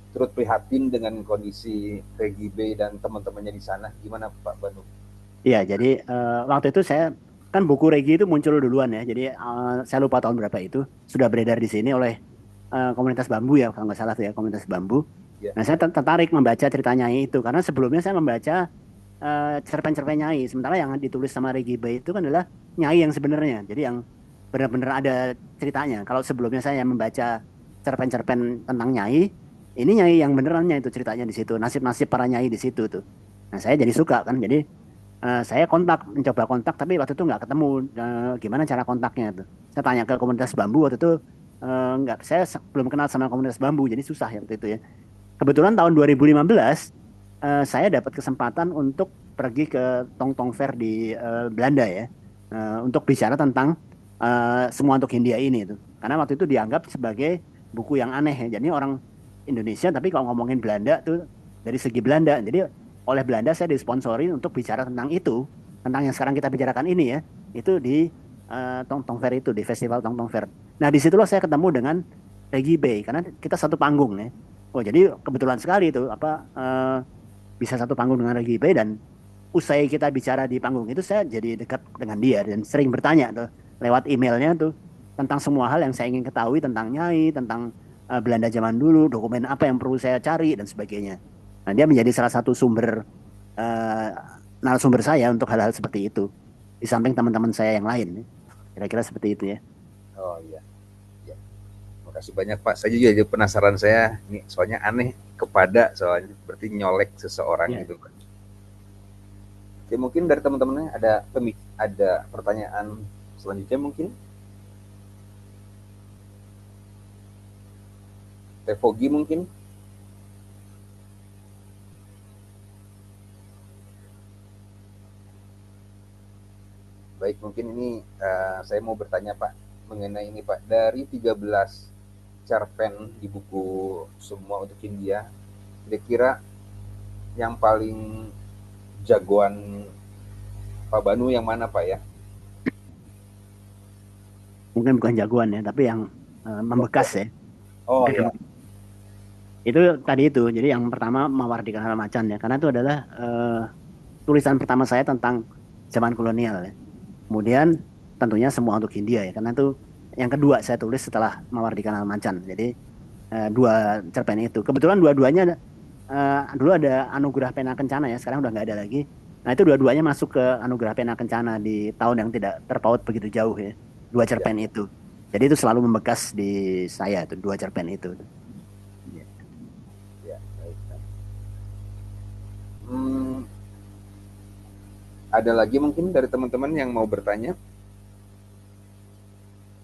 turut prihatin dengan kondisi Regi Bay dan teman-temannya di sana? Gimana Pak Banu? Iya, jadi waktu itu saya kan buku Regi itu muncul duluan ya. Jadi saya lupa tahun berapa itu sudah beredar di sini oleh komunitas bambu ya, kalau nggak salah tuh ya, komunitas bambu. Ya. Nah, saya tertarik membaca cerita Nyai itu karena sebelumnya saya membaca cerpen-cerpen Nyai. Sementara yang ditulis sama Regi Bay itu kan adalah Nyai yang sebenarnya. Jadi yang benar-benar ada ceritanya. Kalau sebelumnya saya membaca cerpen-cerpen tentang Nyai, ini Nyai yang benerannya itu ceritanya di situ. Nasib-nasib para Nyai di situ tuh. Nah, saya jadi suka kan. Jadi saya mencoba kontak, tapi waktu itu nggak ketemu gimana cara kontaknya tuh. Saya tanya ke komunitas bambu waktu itu nggak, saya belum kenal sama komunitas bambu, jadi susah ya waktu itu ya. Kebetulan tahun 2015 saya dapat kesempatan untuk pergi ke Tong Tong Fair di Belanda ya, untuk bicara tentang semua untuk Hindia ini tuh. Karena waktu itu dianggap sebagai buku yang aneh ya. Jadi orang Indonesia tapi kalau ngomongin Belanda tuh dari segi Belanda. Jadi oleh Belanda saya disponsori untuk bicara tentang itu, tentang yang sekarang kita bicarakan ini ya, itu di Tong Tong Fair itu, di festival Tong Tong Fair. Nah disitulah saya ketemu dengan Regi Bay karena kita satu panggung ya. Oh jadi kebetulan sekali itu bisa satu panggung dengan Regi Bay, dan usai kita bicara di panggung itu saya jadi dekat dengan dia dan sering bertanya tuh lewat emailnya tuh tentang semua hal yang saya ingin ketahui tentang Nyai, tentang Belanda zaman dulu, dokumen apa yang perlu saya cari dan sebagainya. Nah, dia menjadi salah satu sumber narasumber saya untuk hal-hal seperti itu. Di samping teman-teman saya yang lain. Kira-kira seperti itu ya. Oh iya. Ya. Makasih banyak Pak. Saya juga jadi penasaran, saya ini soalnya aneh kepada, soalnya berarti nyolek seseorang Ya. gitu kan. Oke, mungkin dari teman-temannya ada pertanyaan selanjutnya mungkin. Tevogi mungkin. Baik, mungkin ini saya mau bertanya Pak mengenai ini Pak. Dari 13 cerpen di buku Semua untuk Hindia, kira-kira yang paling jagoan Pak Banu yang mana Pak ya? Mungkin bukan jagoan ya, tapi yang membekas ya. Oh iya. Itu tadi itu. Jadi yang pertama Mawardika Hal Macan ya. Karena itu adalah tulisan pertama saya tentang zaman kolonial ya. Kemudian tentunya Semua untuk Hindia ya, karena itu yang kedua saya tulis setelah Mawardika Hal Macan. Jadi dua cerpen itu. Kebetulan dua-duanya dulu ada Anugerah Pena Kencana ya, sekarang udah nggak ada lagi. Nah itu dua-duanya masuk ke Anugerah Pena Kencana di tahun yang tidak terpaut begitu jauh ya. Dua cerpen itu. Jadi itu selalu membekas di saya tuh, dua cerpen itu. Ya, baik. Ada lagi mungkin dari teman-teman yang mau bertanya?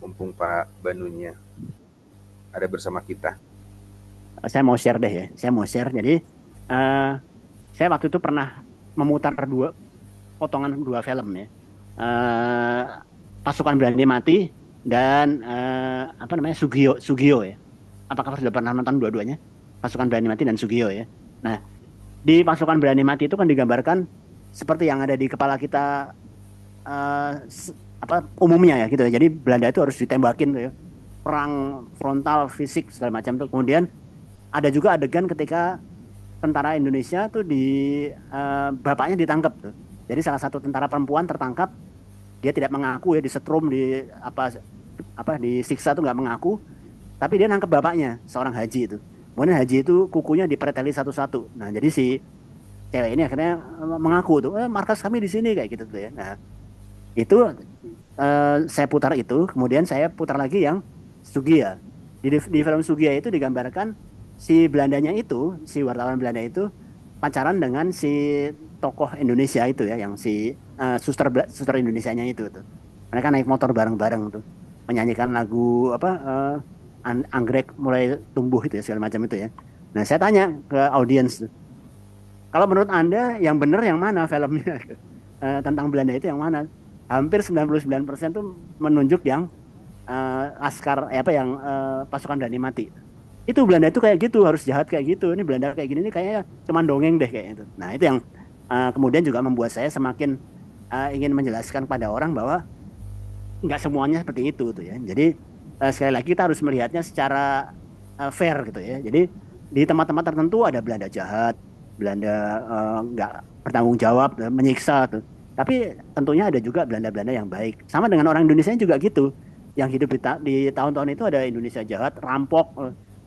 Mumpung Pak Banunya ada bersama kita. Saya mau share deh ya. Saya mau share. Jadi saya waktu itu pernah memutar potongan dua film ya. Pasukan Berani Mati dan Sugio ya. Apakah sudah pernah nonton dua-duanya? Pasukan Berani Mati dan Sugio ya. Nah, di Pasukan Berani Mati itu kan digambarkan seperti yang ada di kepala kita umumnya ya gitu ya. Jadi Belanda itu harus ditembakin tuh ya. Perang frontal, fisik segala macam tuh. Kemudian ada juga adegan ketika tentara Indonesia tuh bapaknya ditangkap tuh. Jadi salah satu tentara perempuan tertangkap, dia tidak mengaku ya, disetrum, disiksa tuh nggak mengaku, tapi dia nangkep bapaknya, seorang haji itu. Kemudian haji itu kukunya dipreteli satu-satu. Nah jadi si cewek ini akhirnya mengaku tuh, markas kami di sini kayak gitu tuh ya. Nah Itu saya putar itu, kemudian saya putar lagi yang Sugia. Di film Sugia itu digambarkan si Belandanya itu, si wartawan Belanda itu pacaran dengan si tokoh Indonesia itu ya, yang si suster Indonesianya itu tuh. Mereka naik motor bareng-bareng tuh, menyanyikan lagu apa anggrek mulai tumbuh itu ya segala macam itu ya. Nah saya tanya ke audiens tuh, kalau menurut Anda yang benar yang mana filmnya? Tentang Belanda itu yang mana? Hampir 99% tuh menunjuk yang Laskar apa yang pasukan Dani mati. Itu Belanda itu kayak gitu, harus jahat kayak gitu. Ini Belanda kayak gini ini kayaknya cuma dongeng deh kayak itu. Nah, itu yang kemudian juga membuat saya semakin ingin menjelaskan pada orang bahwa nggak semuanya seperti itu tuh ya. Jadi sekali lagi kita harus melihatnya secara fair gitu ya. Jadi di tempat-tempat tertentu ada Belanda jahat, Belanda nggak bertanggung jawab, menyiksa tuh. Tapi tentunya ada juga Belanda-Belanda yang baik. Sama dengan orang Indonesia juga gitu. Yang hidup di tahun-tahun itu ada Indonesia jahat, rampok,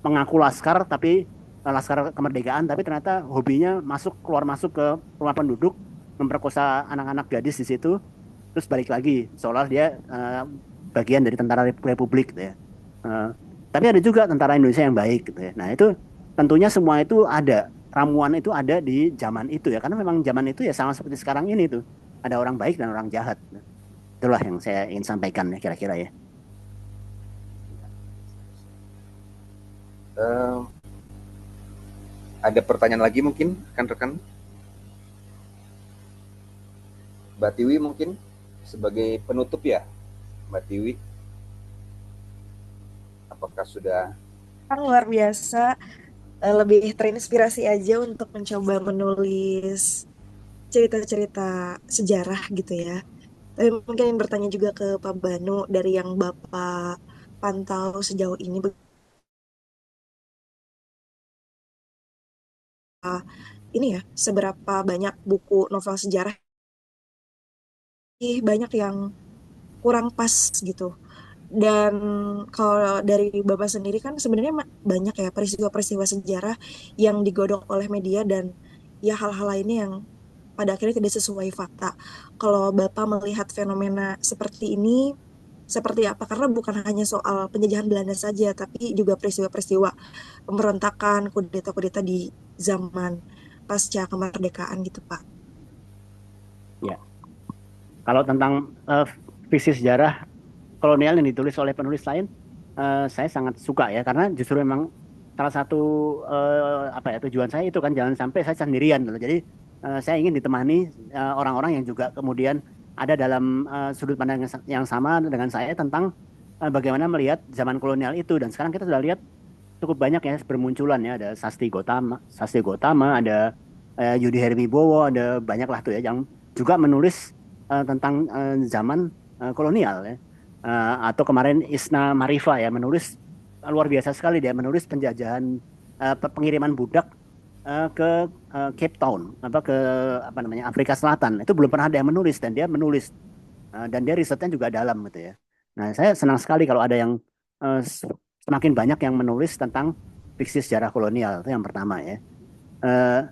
mengaku laskar tapi laskar kemerdekaan, tapi ternyata hobinya masuk keluar masuk ke rumah penduduk, memperkosa anak-anak gadis di situ, terus balik lagi seolah dia bagian dari tentara Republik gitu ya. Uh, tapi ada juga tentara Indonesia yang baik gitu ya. Nah itu tentunya semua itu ada, ramuan itu ada di zaman itu ya, karena memang zaman itu ya sama seperti sekarang ini tuh, ada orang baik dan orang jahat. Itulah yang saya ingin sampaikan ya kira-kira ya. Ada pertanyaan lagi mungkin rekan-rekan? Mbak Tiwi mungkin sebagai penutup ya, Mbak Tiwi. Apakah sudah? Luar biasa, lebih terinspirasi aja untuk mencoba menulis cerita-cerita sejarah gitu ya. Tapi mungkin yang bertanya juga ke Pak Banu, dari yang Bapak pantau sejauh ini, ini ya, seberapa banyak buku novel sejarah banyak yang kurang pas gitu. Dan kalau dari Bapak sendiri kan sebenarnya banyak ya peristiwa-peristiwa sejarah yang digodok oleh media dan ya hal-hal lainnya yang pada akhirnya tidak sesuai fakta. Kalau Bapak melihat fenomena seperti ini, seperti apa? Karena bukan hanya soal penjajahan Belanda saja, tapi juga peristiwa-peristiwa pemberontakan, kudeta-kudeta di zaman pasca kemerdekaan gitu, Pak. Ya. Kalau tentang fiksi sejarah kolonial yang ditulis oleh penulis lain, saya sangat suka ya, karena justru memang salah satu tujuan saya itu kan jangan sampai saya sendirian gitu. Jadi saya ingin ditemani orang-orang yang juga kemudian ada dalam sudut pandang yang sama dengan saya tentang bagaimana melihat zaman kolonial itu. Dan sekarang kita sudah lihat cukup banyak ya bermunculan ya, ada Sasti Gotama, ada Yudi Herwibowo, ada banyak lah tuh ya yang juga menulis tentang zaman kolonial ya. Atau kemarin Isna Marifa ya menulis luar biasa sekali, dia menulis penjajahan pengiriman budak ke Cape Town apa namanya Afrika Selatan. Itu belum pernah ada yang menulis, dan dia menulis dan dia risetnya juga dalam gitu ya. Nah, saya senang sekali kalau ada yang semakin banyak yang menulis tentang fiksi sejarah kolonial. Itu yang pertama ya. Uh,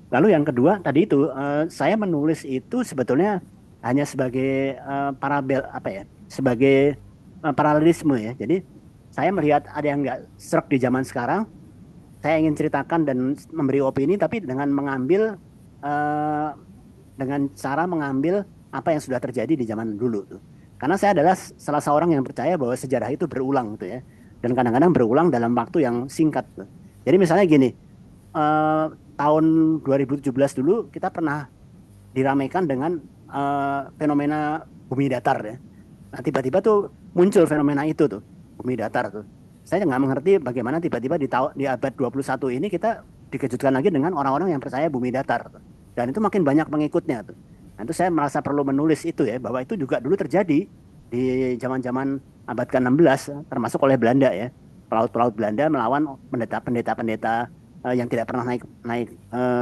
Lalu yang kedua tadi itu saya menulis itu sebetulnya hanya sebagai parabel apa ya, sebagai paralelisme ya. Jadi saya melihat ada yang nggak serak di zaman sekarang, saya ingin ceritakan dan memberi opini, tapi dengan mengambil dengan cara mengambil apa yang sudah terjadi di zaman dulu tuh. Karena saya adalah salah seorang yang percaya bahwa sejarah itu berulang tuh ya, dan kadang-kadang berulang dalam waktu yang singkat tuh. Jadi misalnya gini. Tahun 2017 dulu kita pernah diramaikan dengan fenomena bumi datar ya. Nah, tiba-tiba tuh muncul fenomena itu tuh, bumi datar tuh. Saya nggak mengerti bagaimana tiba-tiba di abad 21 ini kita dikejutkan lagi dengan orang-orang yang percaya bumi datar tuh. Dan itu makin banyak pengikutnya tuh. Nah, itu saya merasa perlu menulis itu ya, bahwa itu juga dulu terjadi di zaman-zaman abad ke-16 termasuk oleh Belanda ya. Pelaut-pelaut Belanda melawan pendeta-pendeta yang tidak pernah naik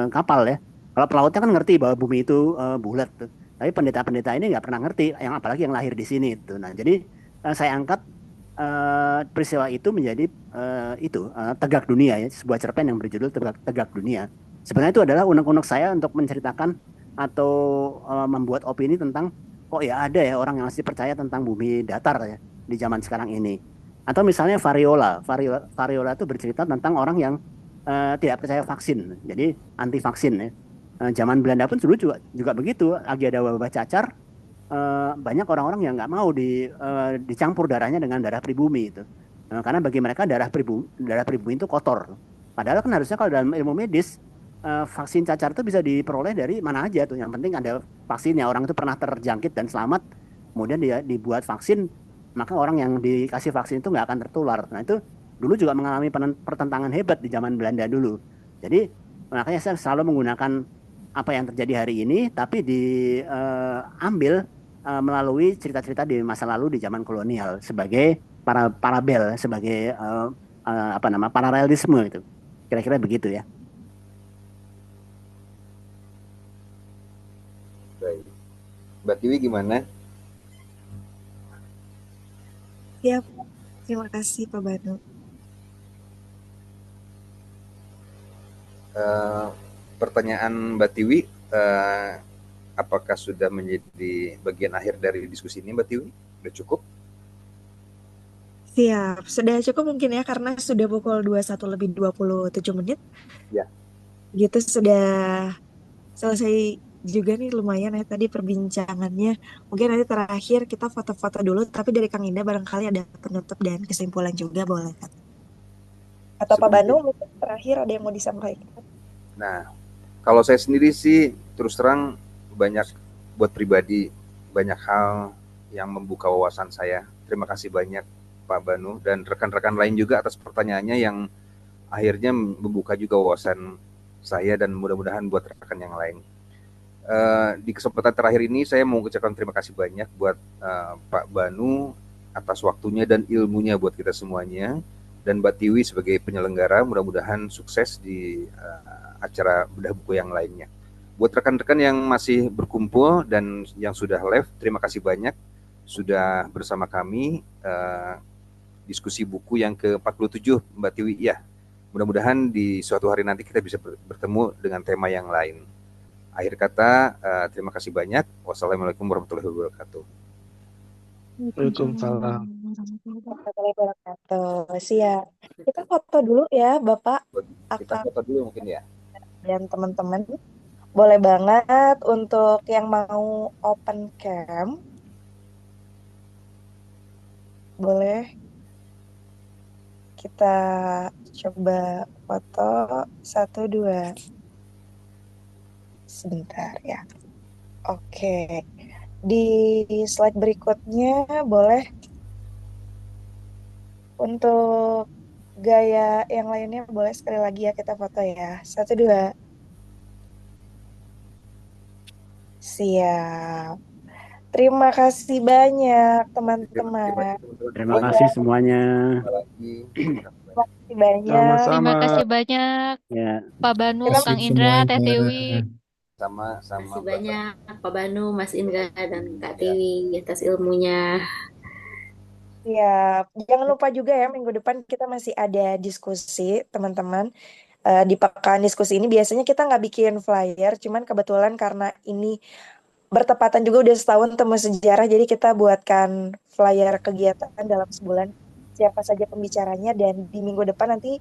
kapal ya. Kalau pelautnya kan ngerti bahwa bumi itu bulat tuh. Tapi pendeta-pendeta ini nggak pernah ngerti, yang apalagi yang lahir di sini itu. Nah, jadi saya angkat peristiwa itu menjadi Tegak Dunia ya, sebuah cerpen yang berjudul Tegak Dunia. Sebenarnya itu adalah unek-unek saya untuk menceritakan atau membuat opini tentang kok ya ada ya orang yang masih percaya tentang bumi datar ya di zaman sekarang ini. Atau misalnya variola itu bercerita tentang orang yang tidak percaya vaksin, jadi anti vaksin ya. Zaman Belanda pun dulu juga begitu, lagi ada wabah cacar, banyak orang-orang yang nggak mau dicampur darahnya dengan darah pribumi itu. Karena bagi mereka darah pribumi itu kotor. Padahal kan harusnya kalau dalam ilmu medis vaksin cacar itu bisa diperoleh dari mana aja tuh. Yang penting ada vaksinnya, orang itu pernah terjangkit dan selamat, kemudian dia dibuat vaksin, maka orang yang dikasih vaksin itu nggak akan tertular. Nah itu dulu juga mengalami pertentangan hebat di zaman Belanda dulu. Jadi makanya saya selalu menggunakan apa yang terjadi hari ini, tapi diambil melalui cerita-cerita di masa lalu di zaman kolonial sebagai parabel, sebagai apa nama paralelisme itu. Kira-kira begitu ya. Baik. Mbak Tiwi gimana? Siap. Terima kasih Pak Banu. Pertanyaan Mbak Tiwi, apakah sudah menjadi bagian akhir dari diskusi ini, Mbak Tiwi? Sudah cukup? Siap. Sudah cukup mungkin ya karena sudah pukul 21 lebih 27 menit. Ya. Gitu sudah selesai juga nih lumayan ya tadi perbincangannya. Mungkin nanti terakhir kita foto-foto dulu, tapi dari Kang Indah barangkali ada penutup dan kesimpulan juga boleh kan? Atau Pak Banu mungkin terakhir ada yang mau disampaikan? Nah, kalau saya sendiri sih terus terang banyak buat pribadi banyak hal yang membuka wawasan saya. Terima kasih banyak Pak Banu dan rekan-rekan lain juga atas pertanyaannya yang akhirnya membuka juga wawasan saya dan mudah-mudahan buat rekan yang lain. Di kesempatan terakhir ini saya mau ucapkan terima kasih banyak buat Pak Banu atas waktunya dan ilmunya buat kita semuanya, dan Mbak Tiwi sebagai penyelenggara mudah-mudahan sukses di acara bedah buku yang lainnya. Buat rekan-rekan yang masih berkumpul dan yang sudah live, terima kasih banyak sudah bersama kami diskusi buku yang ke-47 Mbak Tiwi ya. Mudah-mudahan di suatu hari nanti kita bisa bertemu dengan tema yang lain. Akhir kata, terima kasih banyak. Wassalamualaikum warahmatullahi wabarakatuh. Waalaikumsalam. Warahmatullahi wabarakatuh. Siap. Kita foto dulu ya, Bapak. Kita foto dulu mungkin ya. Dan teman-teman, boleh banget untuk yang mau open cam. Boleh. Kita coba foto 1, 2. Sebentar ya. Oke. Di slide berikutnya boleh untuk gaya yang lainnya boleh sekali lagi ya kita foto ya. 1, 2. Siap. Terima kasih banyak teman-teman. Terima kasih semuanya. Terima kasih banyak. Sama-sama. Terima kasih banyak Ya. Pak Banu, Terima Kang kasih Indra, Teh semuanya. Tiwi. Sama-sama. Terima kasih banyak Pak Banu, Mas Indra, dan Kak Tiwi atas ilmunya. Siap. Jangan lupa juga ya minggu depan kita masih ada diskusi teman-teman. Di pekan diskusi ini biasanya kita nggak bikin flyer, cuman kebetulan karena ini bertepatan juga udah setahun temu sejarah, jadi kita buatkan flyer kegiatan dalam sebulan siapa saja pembicaranya, dan di minggu depan nanti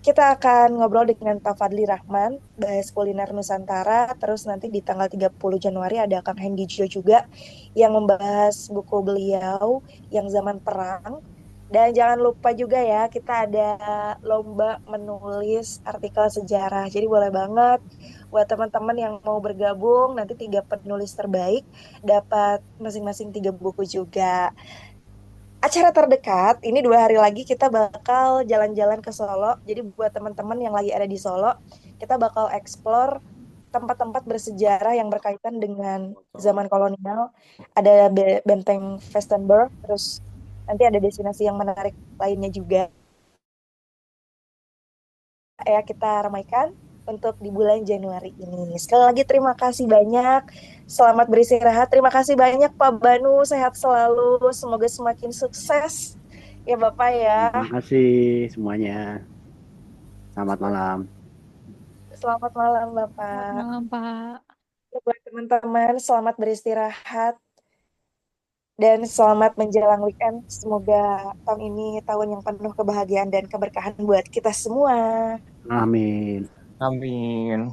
kita akan ngobrol dengan Pak Fadli Rahman, bahas kuliner Nusantara, terus nanti di tanggal 30 Januari ada Kang Hendy Jo juga yang membahas buku beliau yang Zaman Perang. Dan jangan lupa juga ya, kita ada lomba menulis artikel sejarah. Jadi boleh banget buat teman-teman yang mau bergabung, nanti 3 penulis terbaik dapat masing-masing 3 buku juga. Acara terdekat, ini 2 hari lagi kita bakal jalan-jalan ke Solo. Jadi buat teman-teman yang lagi ada di Solo, kita bakal explore tempat-tempat bersejarah yang berkaitan dengan zaman kolonial. Ada Benteng Vestenberg, terus nanti ada destinasi yang menarik lainnya juga. Ya, kita ramaikan untuk di bulan Januari ini. Sekali lagi terima kasih banyak. Selamat beristirahat. Terima kasih banyak Pak Banu. Sehat selalu. Semoga semakin sukses. Ya Bapak ya. Terima kasih semuanya. Selamat malam. Selamat malam Bapak. Selamat malam, Pak. Buat teman-teman, selamat beristirahat. Dan selamat menjelang weekend. Semoga tahun ini tahun yang penuh kebahagiaan dan keberkahan buat kita semua. Amin. Amin.